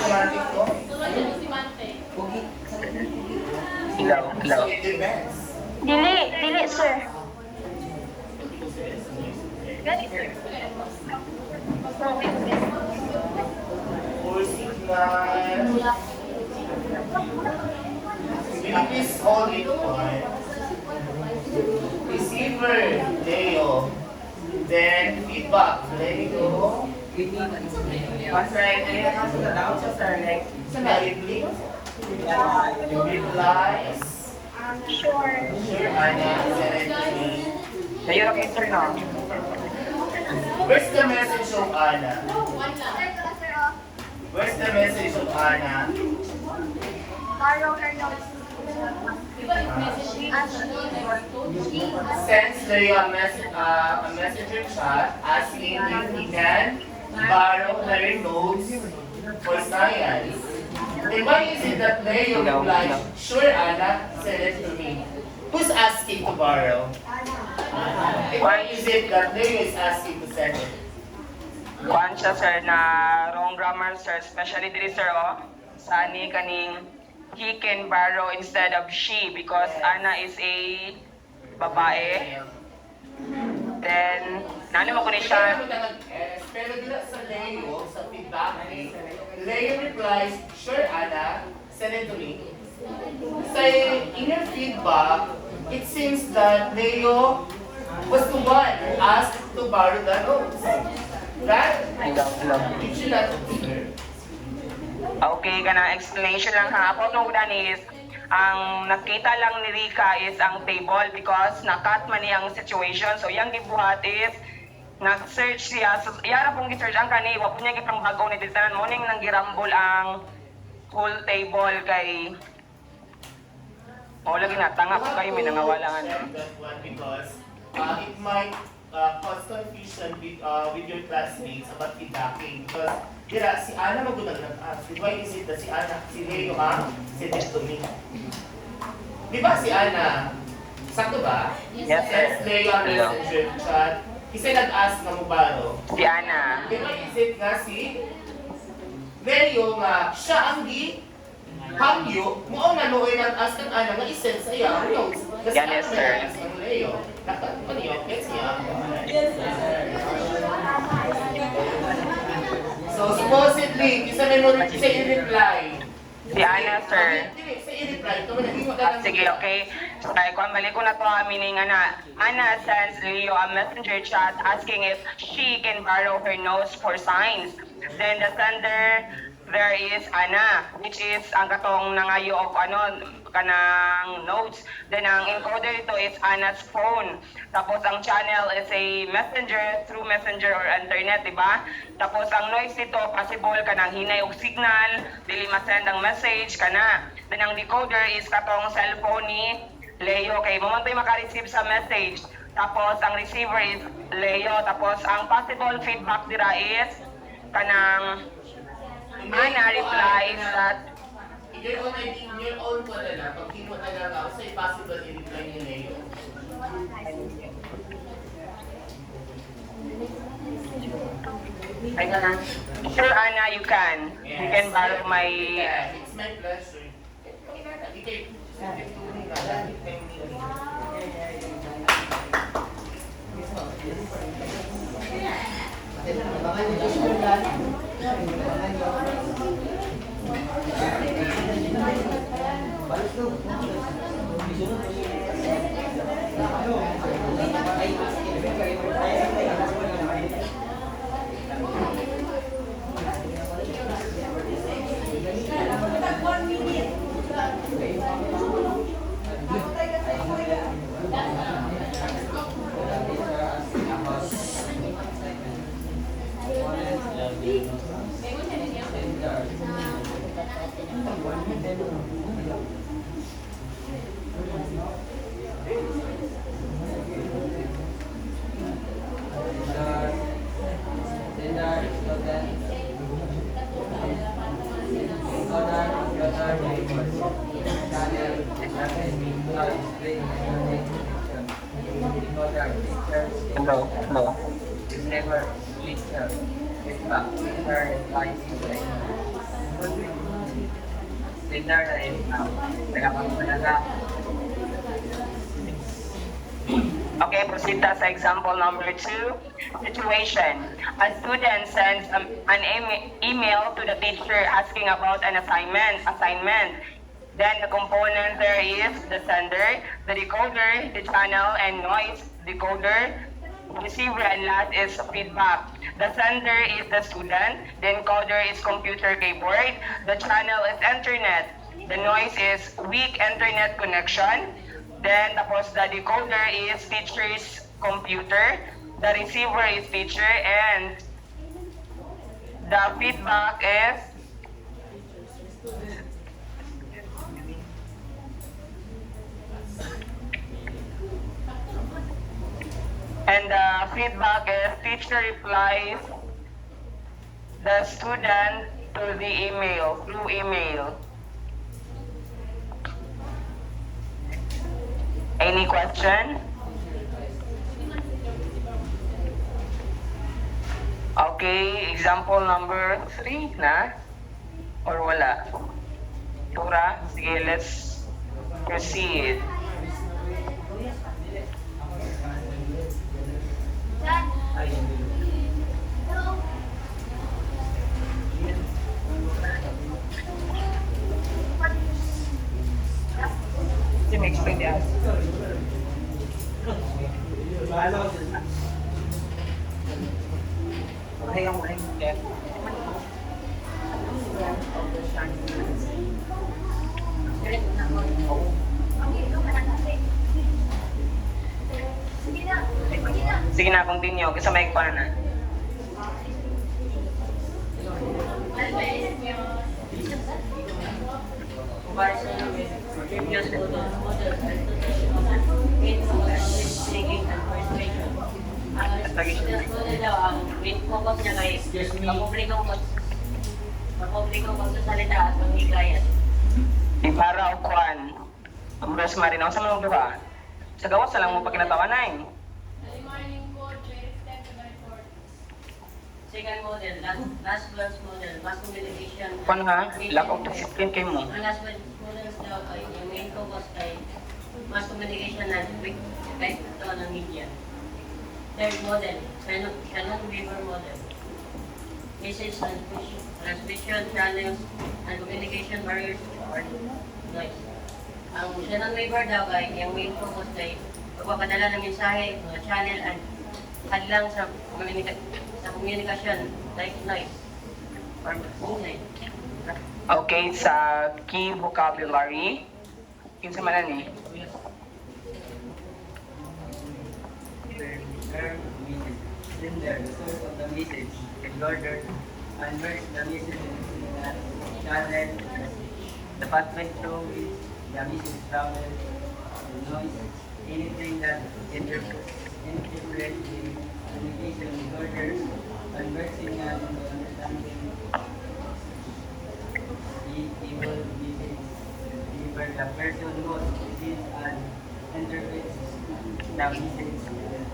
Speaker 6: Semantic ko?
Speaker 5: Sulod yung simante.
Speaker 6: So it depends.
Speaker 8: dili, sir. Gani, sir.
Speaker 6: Or signal. Will you please hold it on? Receiver, Leo. Then feedback, Leo.
Speaker 1: Right, and then also the doubts, sir, like,
Speaker 6: Directly. Replies.
Speaker 8: Sure.
Speaker 6: Sure, Anna. Send it to me.
Speaker 1: kayo lang answer na.
Speaker 6: Where's the message of Anna? Where's the message of Anna?
Speaker 8: Borrow her notes.
Speaker 6: Sends Leo a messenger chat asking if he can borrow her notes for science. Then why is it that Leo replies, sure Anna, send it to me? Who's asking to borrow? Why is it that Leo is asking to send it?
Speaker 1: Kuan siya, sir, na wrong grammar, sir, especially diri, sir, sa ni kaning he can borrow instead of she because Anna is a babae. Then, nani mo ko ni siya,
Speaker 6: Pero dila sa Leo, sa feedback ni, Leo replies, sure Anna, send it to me. Sa in your feedback, it seems that Leo was the one who asked to borrow the notes. Right? Did you not observe?
Speaker 1: okay, kana explanation lang ha. Ako nung una is, ang nakita lang ni Rika is ang table because nakat man niyang situation. So, yung gibuhat is, nag-search siya. So, yara pong gi-search ang kani, wag po niya gipang bagaw ni Diltanan. Morning nang girambol ang whole table kay... lagi na, tanga po kayo, may nangawalangan.
Speaker 6: That one because it might cause confusion with your classmates about feedbacking. Because, dira, si Ana magulang nag-ask. Why is it that si Leo send it to me? Di ba si Ana? Sakto ba?
Speaker 1: Yes, sir.
Speaker 6: Sends Leo ang messenger chat. Isa nag-ask na mo baro.
Speaker 1: Si Ana.
Speaker 6: Di ba is it nga si Leo nga siya ang hangyo mo ang nanuoy nag-ask ng Ana nga isend sa iya ang notes. Kasi
Speaker 1: Yan, yes,
Speaker 6: ano
Speaker 1: sir.
Speaker 6: nag-ask ng Leo? Ano yun? Gets niya?
Speaker 3: Yes, sir.
Speaker 6: So supposedly, isa i-reply.
Speaker 1: Si Ana, sir.
Speaker 6: Isa i-reply. Ito mo naging
Speaker 1: Sige, okay. Ay, kung balik ko na to ang meaning, Ana sends Leo a messenger chat asking if she can borrow her notes for science. Then the sender, there is Ana, which is ang katong nangayo of kanang notes. Then ang encoder ito is Ana's phone. Tapos ang channel is a messenger through messenger or internet, di ba? Tapos ang noise nito possible kanang hinay og signal, dili ma-send ang message kana. Then ang decoder is katong cellphone ni Leo kay mamantoy maka-receive sa message. Tapos ang receiver is Leo. Tapos ang possible feedback dira is kanang Ana replies that
Speaker 6: in your own ko na lang, pag kinot na lang ako, say possible i-reply ni Leo.
Speaker 1: ay kanang sure Ana you can. You can borrow my
Speaker 6: Yeah, it's my pleasure. Okay,
Speaker 3: Tag 1 minute.
Speaker 1: hello.
Speaker 9: Never listen. Feedback. Listener replies to it. Listener na kaya kami talaga.
Speaker 10: Okay, proceed sa example number 2. Situation. A student sends an email to the teacher asking about an assignment. Then the component there is the sender, the decoder, the channel, and noise, decoder, receiver, and last is feedback. The sender is the student, the encoder is computer keyboard, the channel is internet, the noise is weak internet connection, then tapos the decoder is teacher's computer, the receiver is teacher, and the feedback is teacher replies the student to the email, through email. Any question? Okay, example number 3 na? Or wala? Tura? Sige, let's proceed. Can you explain the answer? Sige na, continue. Kasi may pa na.
Speaker 5: Focus niya kay mapublikong pagsasalita at pag-hikayat.
Speaker 10: Ibara o kwan. Ang bros marinaw sa mga duha. Sa gawas na lang mo pagkinatawanan.
Speaker 5: Second model, last class model, mass communication.
Speaker 10: Kwan ha? Lack of discipline kayo mo.
Speaker 5: Ang last models daw ay yung main focus ay mass communication na quick effect ng media. Third model, Shannon Weaver model. Message transmission channels and communication barriers or noise. Ang Shannon Weaver daw ay yung main focus ay pagpapadala ng mensahe, mga channel at hadlang sa komunikasyon like noise or movement.
Speaker 10: Okay, sa key vocabulary. Kinsa man ni?
Speaker 9: Sender, the source of the message, encoder, converts the message into the channel. The pathway through which the message travels, the noise, anything that interprets the communication encoder, converts signal into understanding. It will be where the person knows receives and interprets the message.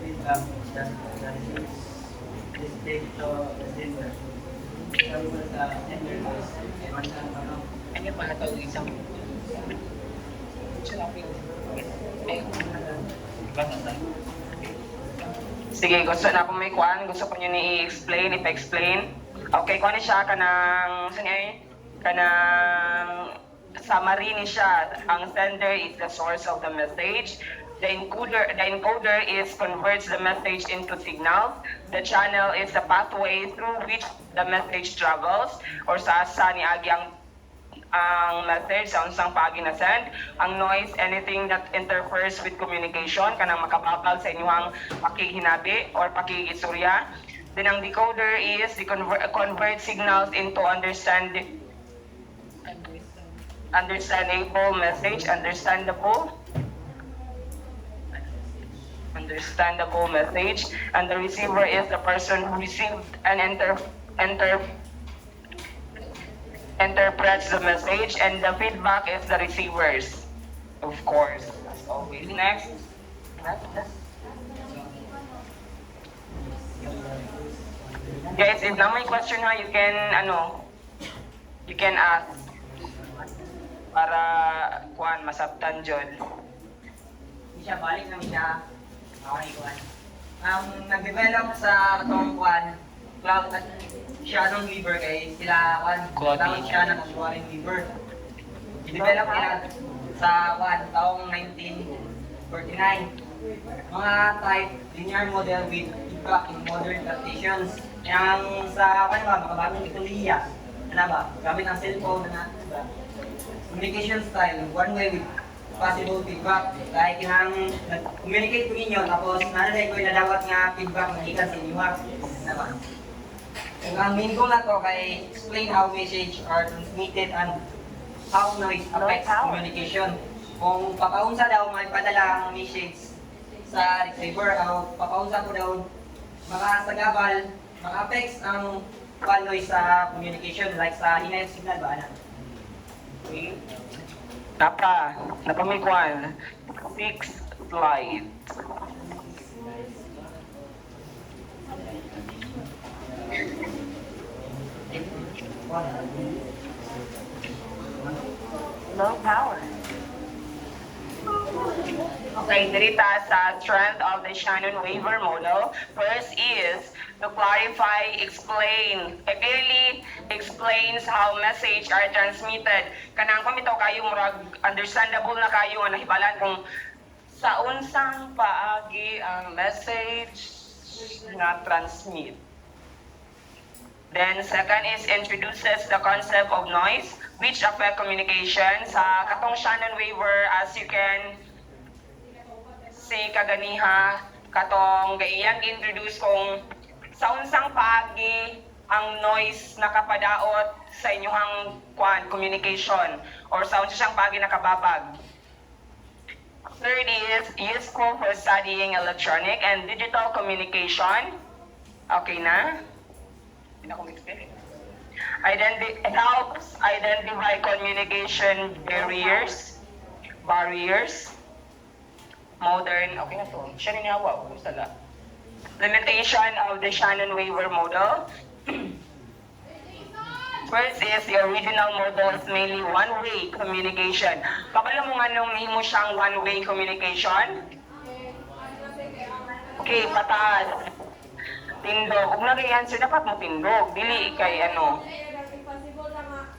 Speaker 9: Feedback that receives is take to the sender. Sabi sa sender is
Speaker 10: Ano pa ito isang Sige, gusto na kung may kwan, gusto ko nyo i-explain, ipa-explain. Okay, kung ano siya, kanang summary ni siya. Ang sender is the source of the message. The encoder is converts the message into signals. The channel is the pathway through which the message travels. Or sa ni agi ang message sa unsang paagi na send. Ang noise, anything that interferes with communication, kanang makababag sa inyong pakihinabi or pakigistorya. Then ang decoder is convert signals into understandable message, understandable message, and the receiver is the person who received and interprets the message, and the feedback is the receivers, of course, as always. Next. Guys, if na may question ha, you can ask para kuan masabtan jud.
Speaker 9: siya balik namin siya Okay, kuan. Nag-develop sa atong kuan, cloud at Shannon Weaver kay sila kuan, tawag siya na Warren Weaver. I-develop nila sa kuan taong 1949. Mga type linear model with feedback in modern applications. Yang sa kuan ba, mga bagong teknolohiya. Ano ba? Gamit ang cellphone na communication style, one way with possible feedback. Like yung nag-communicate ko ninyo, tapos nanaday ko yung nadawat nga feedback na ikan sa inyo. Diba? Ang main goal na to kay explain how message are transmitted and how noise affects communication. Kung papaunsa daw may padala ang message sa receiver, o papaunsa ko daw makasagabal, maka-affects ang noise sa communication, like sa hinayang signal ba na? Okay.
Speaker 10: Napamikuan. 6 slides. Low power. Okay, dirita sa strength of the Shannon-Weaver model. First is to clarify, explain. It clearly explains how message are transmitted. Kanang kumito kayo murag understandable na kayo nga nahibalan kung sa unsang paagi ang message na transmit. Then second is introduces the concept of noise which affect communication. Sa katong Shannon-Weaver, as you can see kaganiha, katong gaiyan introduce kung sa unsang paagi ang noise nakapadaot sa inyong communication or sa unsang siyang paagi nakababag. Third is useful for studying electronic and digital communication. Okay na? Hindi na ako mag-explain. It helps identify communication barriers. Modern, okay na to. Siya rin hawa, sala. Limitation of the Shannon-Weaver model. First is the original model is mainly one-way communication. Kapala mo nga nung himo siyang one-way communication? Okay, pataas. Tindog. Kung nag-i-answer, dapat mo tindog. Dili kay ano.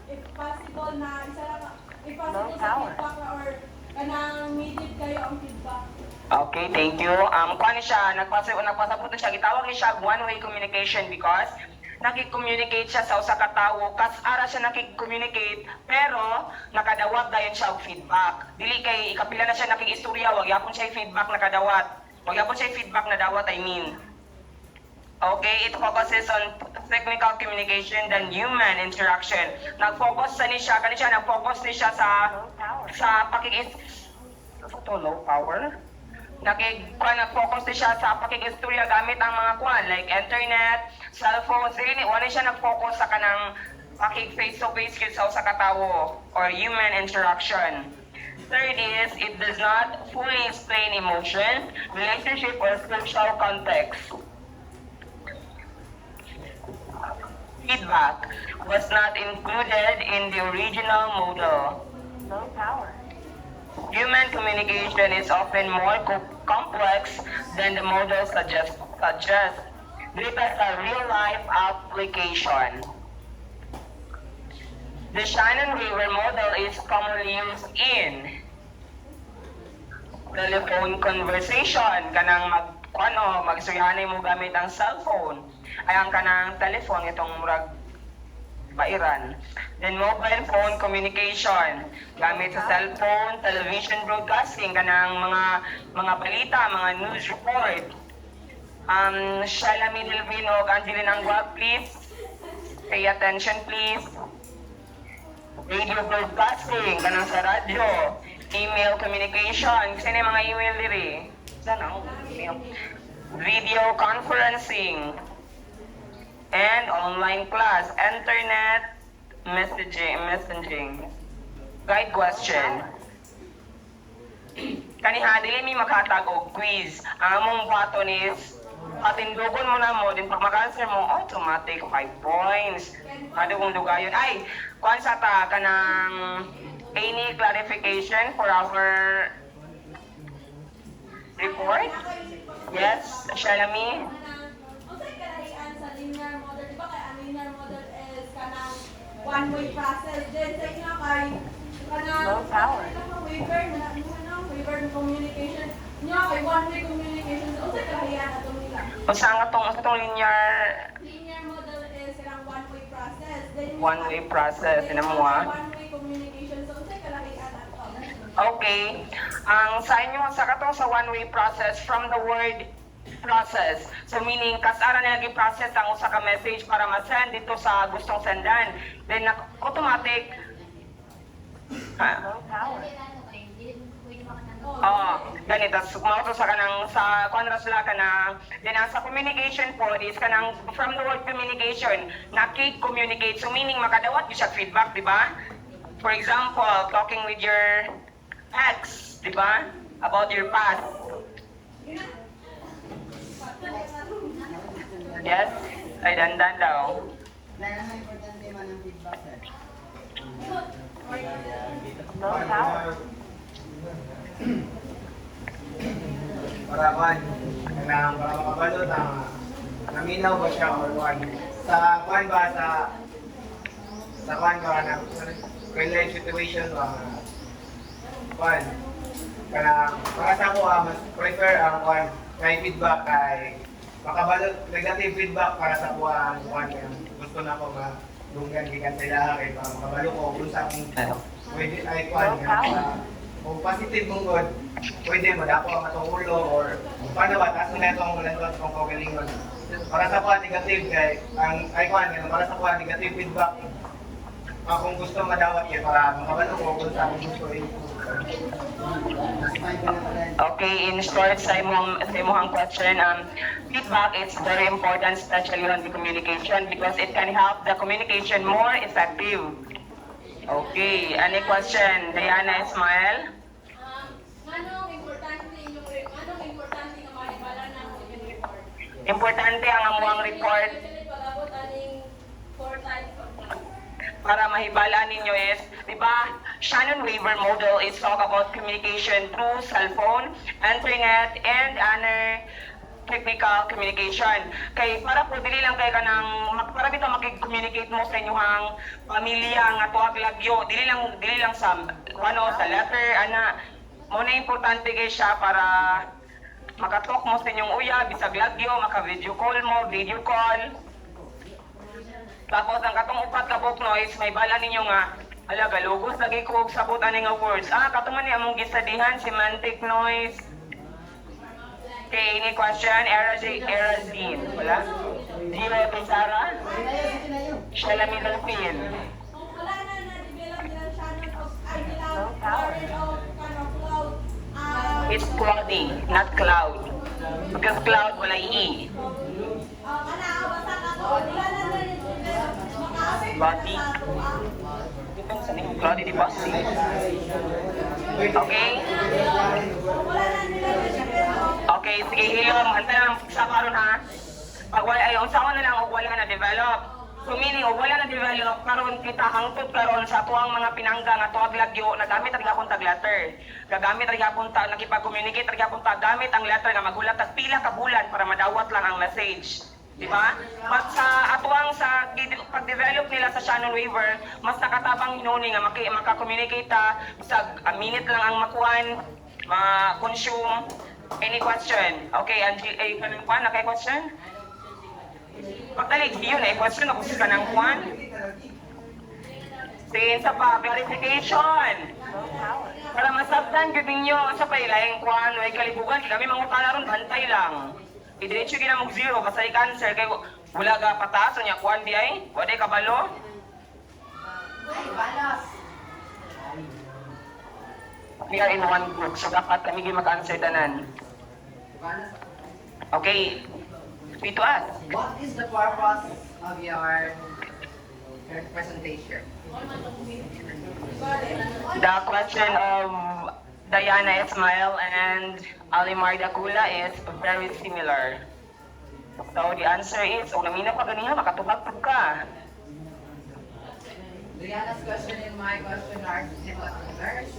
Speaker 3: Impossible na isa lang, impossible sa feedback na or kanang needed kayo ang feedback.
Speaker 10: Okay, thank you. Kuan siya, nagpasabot siya, gitawag ni siya one-way communication because nakik-communicate siya sa usa ka tawo, kas ara siya nakik-communicate, pero nakadawat dayon siya og feedback. Dili kay ikapila na siya nakik-istorya, wag yapon siya feedback nakadawat. Wag yapon siya feedback na dawat, I mean. Okay, it focuses on technical communication than human interaction. Nag-focus siya sa low power. Nag-focus siya sa pakikistorya gamit ang mga like internet, cellphone. Wala siya nag-focus sa kanang face-to-face sa usa ka tawo or human interaction. Third is, it does not fully explain emotion, relationship, or social context. Feedback was not included in the original model. Low power. Human communication is often more complex than the model suggests. Dito sa real-life application. The Shannon-Weaver model is commonly used in telephone conversation. Kanang magsuyahanay mo gamit ang cellphone. Ay ang kanang telephone itong murag bairan. Then mobile phone communication gamit sa cellphone, television broadcasting kanang mga balita, mga news report. Shala Middleton o Angelina Anguag, please. Pay attention, please. Radio broadcasting kanang sa radyo. Email communication. Kasi na yung mga email diri. Sana email. Video conferencing. And online class, internet messaging. Guide question. Kaniha, dili mi makatag og quiz. Ang among button is, patindugon mo na mo, din pag mag-answer mo, automatic 5 points. Madugong dugayon. Ay, kuan sa ta, kanang any clarification for our report? Yes, Shalami?
Speaker 3: Unsay kalahian sa linear model? Di ba kay ang linear model is kanang one-way process. Then sa inyo kay kanang
Speaker 10: Low power.
Speaker 3: waiver na waiver communication. Niya kay one-way communication. So unsay kalahian atong nila?
Speaker 10: O sa atong linear
Speaker 3: Linear model is kanang one-way process. Then yung
Speaker 10: one-way process,
Speaker 3: then
Speaker 10: mo
Speaker 3: one-way communication. So unsay kalahian ato?
Speaker 10: Okay. Ang sa inyo, sa katong sa one-way process from the word process. So meaning, kasara na naging process ang usa ka message para ma-send dito sa gustong sendan. Then automatic ganito, sumauto sa kanang sa kontra sila kanang then ang sa communication po is kanang from the word communication, communicate. So meaning makadawat gyud siya feedback, di ba? For example, talking with your ex, di ba? About your past. Yes? Ay, dandan daw.
Speaker 9: Importante man ang feedback, sir.
Speaker 10: No power.
Speaker 4: Para kuan, para makabalot ang naminaw ba siya or kuan. Sa kuan ba sa kuan ba na real life situation ba kuan. Para sa ako mas prefer ang kuan kay feedback kay makabalot negative feedback para sa kuan kaya gusto na ko dunggan gikan sa ilaha kay para makabalo ko kung sa akong pwede ay kuan kung positive mong god pwede madako ang atong ulo or paano ba taas na itong landas kung kagalingon para sa kuan negative kay ang ay kuan para sa kuan negative feedback kung gusto madawat kay para makabalo ko kung sa akong gusto
Speaker 10: Okay, in short, sa imong question, feedback is very important, especially on the communication, because it can help the communication more effective. Okay, any question? Diana Ismael?
Speaker 3: Anong importante nga mahibala na mo yung report?
Speaker 10: Importante ang amuang report
Speaker 3: Especially pag-abot aning 4 times of
Speaker 10: para mahibala ninyo is, di ba, Shannon-Weaver model is talk about communication through cell phone, internet, and other technical communication. Kay para po dili lang kay kanang para bitaw makig-communicate mo sa inyong pamilya nga tuwag lagyo, dili lang sa sa letter ana mo na importante kay siya para makatalk mo sa inyong uya bisag lagyo, maka-video call mo, video call. Tapos ang katong upat ka book noise, may bala ninyo nga, ala galugos lagi ko og sabot ani nga words. Katuman ni among gisadihan semantic noise. Okay, any question? Erazine, wala? Zero Pizarra? Shalami Delphine.
Speaker 3: Kung wala na na-develop nila Shannon of ideal current of kind of cloud,
Speaker 10: It's cloudy, not cloud. Because cloud wala i.
Speaker 3: basta ka to, wala na na-develop, maka-affect
Speaker 10: Body.
Speaker 3: na sa ato,
Speaker 10: Depends sa name, cloudy di bossy. Okay?
Speaker 3: wala na nila na-develop.
Speaker 10: Okay, sige hilom, hantay lang sa karon ha. Pag wala ay usawa na lang og wala na develop. So meaning og wala na develop karon kita hangtod karon sa tuang mga pinangga nga tuwag lagyo nagamit ang gyapon tag letter. Gagamit ang gyapon ta nakipag-communicate ang gyapon ta gamit ang letter nga magulat tag pila ka bulan para madawat lang ang message. Di ba? But sa atuang sa pag-develop nila sa Shannon-Weaver, mas nakatabang hinuni nga maka-communicate ta sa a minute lang ang makuan, ma-consume. Any question? Okay, Angie, kanang kwan, na kay question? Pagdalig, yun question ako sa kanang kwan. Sige, sa pa, verification. Para masabtan, yun ninyo, sa pailayang kwan, may kalibugan, kami mangutala ron, bantay lang. Idiretso gina mong zero, basta i-cancer, kay wala ga pataas, niya kwan di ay, wala kabalo. We are in one group, so dapat kami mag-answer tanan. Okay, speak to us.
Speaker 9: What is the purpose of your presentation?
Speaker 10: The question of Diana Ismail and Alimar Dakula is very similar. So the answer is, kung namina pa ganiha, makatubag ka.
Speaker 11: Diana's question and my question are similar. That's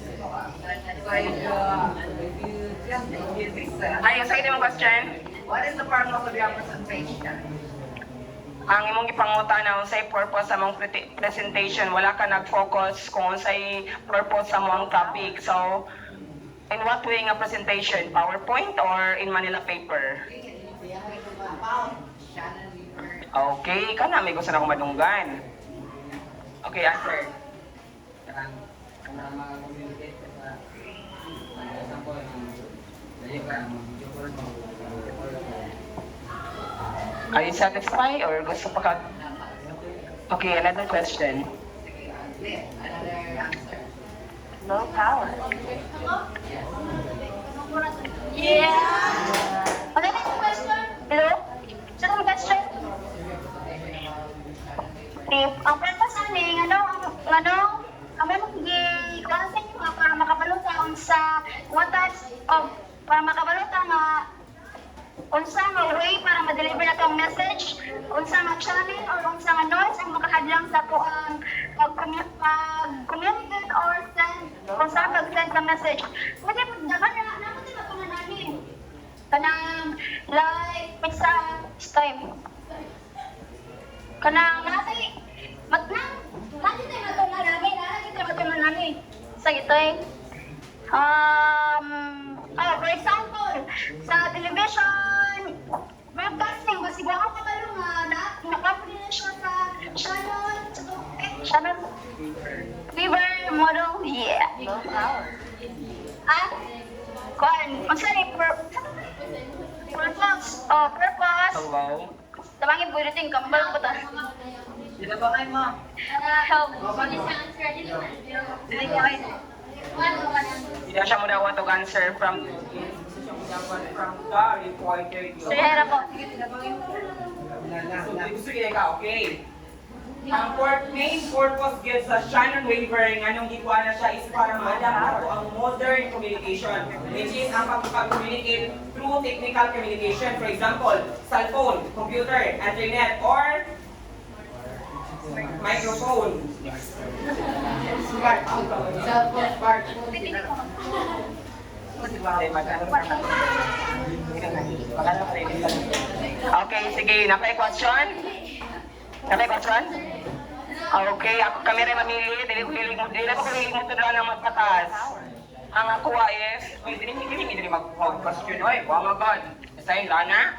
Speaker 11: why if you just use
Speaker 10: Ay, sa mo question?
Speaker 11: what is the purpose of representation?
Speaker 10: Ang imong gipangutan na unsay purpose sa mong presentation, wala ka nag-focus kung unsay purpose sa mong topic. So, in what way nga presentation? PowerPoint or in Manila paper? Okay, kana may gusto na akong madunggan. Okay, answer. Are you satisfied or gusto pa ka? Okay, another question.
Speaker 11: Another answer.
Speaker 8: No power. Yeah. Okay, next question. Hello? Second question. If ang purpose ani ang kung sa inyo nga para makabalota unsa what types of para makabalota nga unsa nga way para ma-deliver na tong message, unsa nga channel or unsa nga noise ang makahadlang sa tuang mag-communicate or send unsa mag-send ng message. Pwede po dagan na naman din ako na namin. Kanang like pizza time. Kanang natin matnang natin tayo matulad namin, natin tayo matulad namin. Sa ito'y for example, sa television, broadcasting, kasi ako kabalo nga, nakapuli na siya sa channel, Weaver model, yeah. At, kuan, magsari, purpose,
Speaker 10: Hello?
Speaker 8: tabangin po rin, kambal ko ta.
Speaker 11: Sino ba kayo mo?
Speaker 8: Help.
Speaker 11: Sino ba kayo?
Speaker 10: Hindi siya muna want to answer from the reporter.
Speaker 8: Sir, po.
Speaker 1: Gusto ka, okay? Ang main purpose gives sa Shannon waiver nga nung gikuha na siya is para ma-adapt nato ang modern communication, which is ang pag-communicate through technical communication. For example, cellphone, computer, internet, or microphone.
Speaker 11: Cellphone, smartphone.
Speaker 10: Okay, sige. Napay question? Napay question? Okay, ako kami rin mamili. Dili ko hilig mo tudlan ng magpatas. Ang ako is, hindi mag-question. Oy, oh my God. Sa'yo, Lana?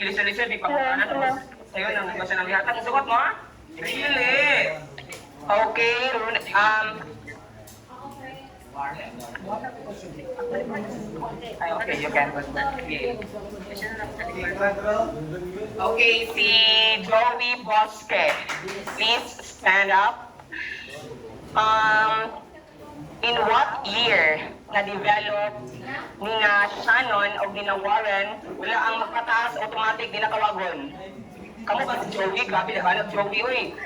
Speaker 10: Ilis-ilis, di pa na tapos sa'yo, nang gusto ng lihatag. Sugot mo, ha? Really? Okay, okay, you can. Okay, si Joey Bosque, please stand up. In what year na-develop ni na Shannon o ni na Warren, wala ang magpataas, automatic din nakawagon? Kamu ba si Joey? Grabe na Joey, uy.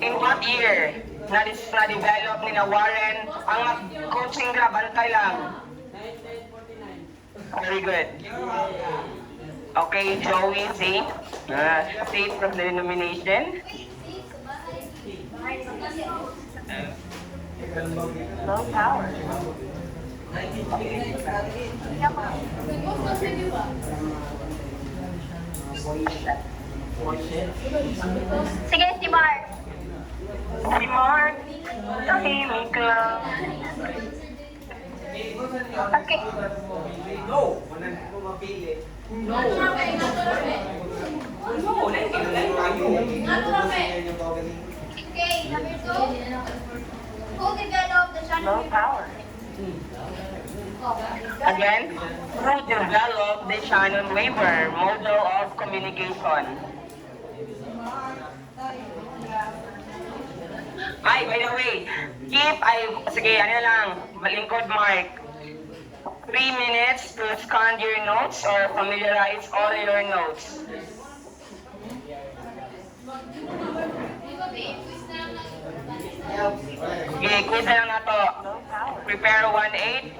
Speaker 10: In what year na-develop ni na Warren ang mag-coaching gra, bantay lang? Very good. Okay, Joey, say state from the denomination. No power.
Speaker 8: Sige, si Mark.
Speaker 10: Si Mark, tahimik lang.
Speaker 8: Okay.
Speaker 1: No. No. No, naiintindihan tayo.
Speaker 2: Okay, number 2. Who developed the channel?
Speaker 10: No power. Again, who developed the Shannon waiver model of communication? Ay, by the way, sige, ano lang, malingkod Mark. 3 minutes to scan your notes or familiarize all your notes. Okay, quiz na lang na to. Prepare 1-8.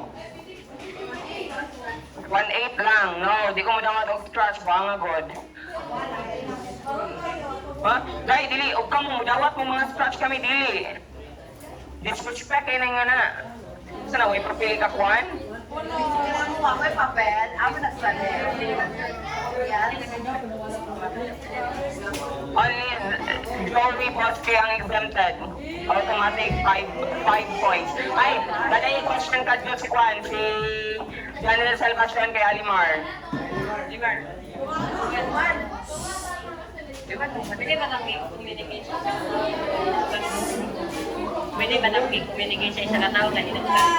Speaker 10: 1-8 lang. No, di ko mo dapat og trust. Banga god. Ha? Dahil dili, o kamo, dawat mo mga scratch kami dili. Disrespect kayo na nga na. Sana, way papili ka kuhan?
Speaker 11: Kailangan mo ako'y papel, ako nagsali. Yes.
Speaker 10: Only jewelry bosque ang exempted. Automatic 5 points. Ay, dala yung question ka dito si Juan, si General Salvacion kay Alimar. Alimar.
Speaker 5: Pwede ba nang communicate sa Pwede ba nang communicate sa isang katao na hinagsan?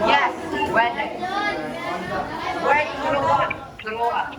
Speaker 11: Yes, pwede. Word, turuan.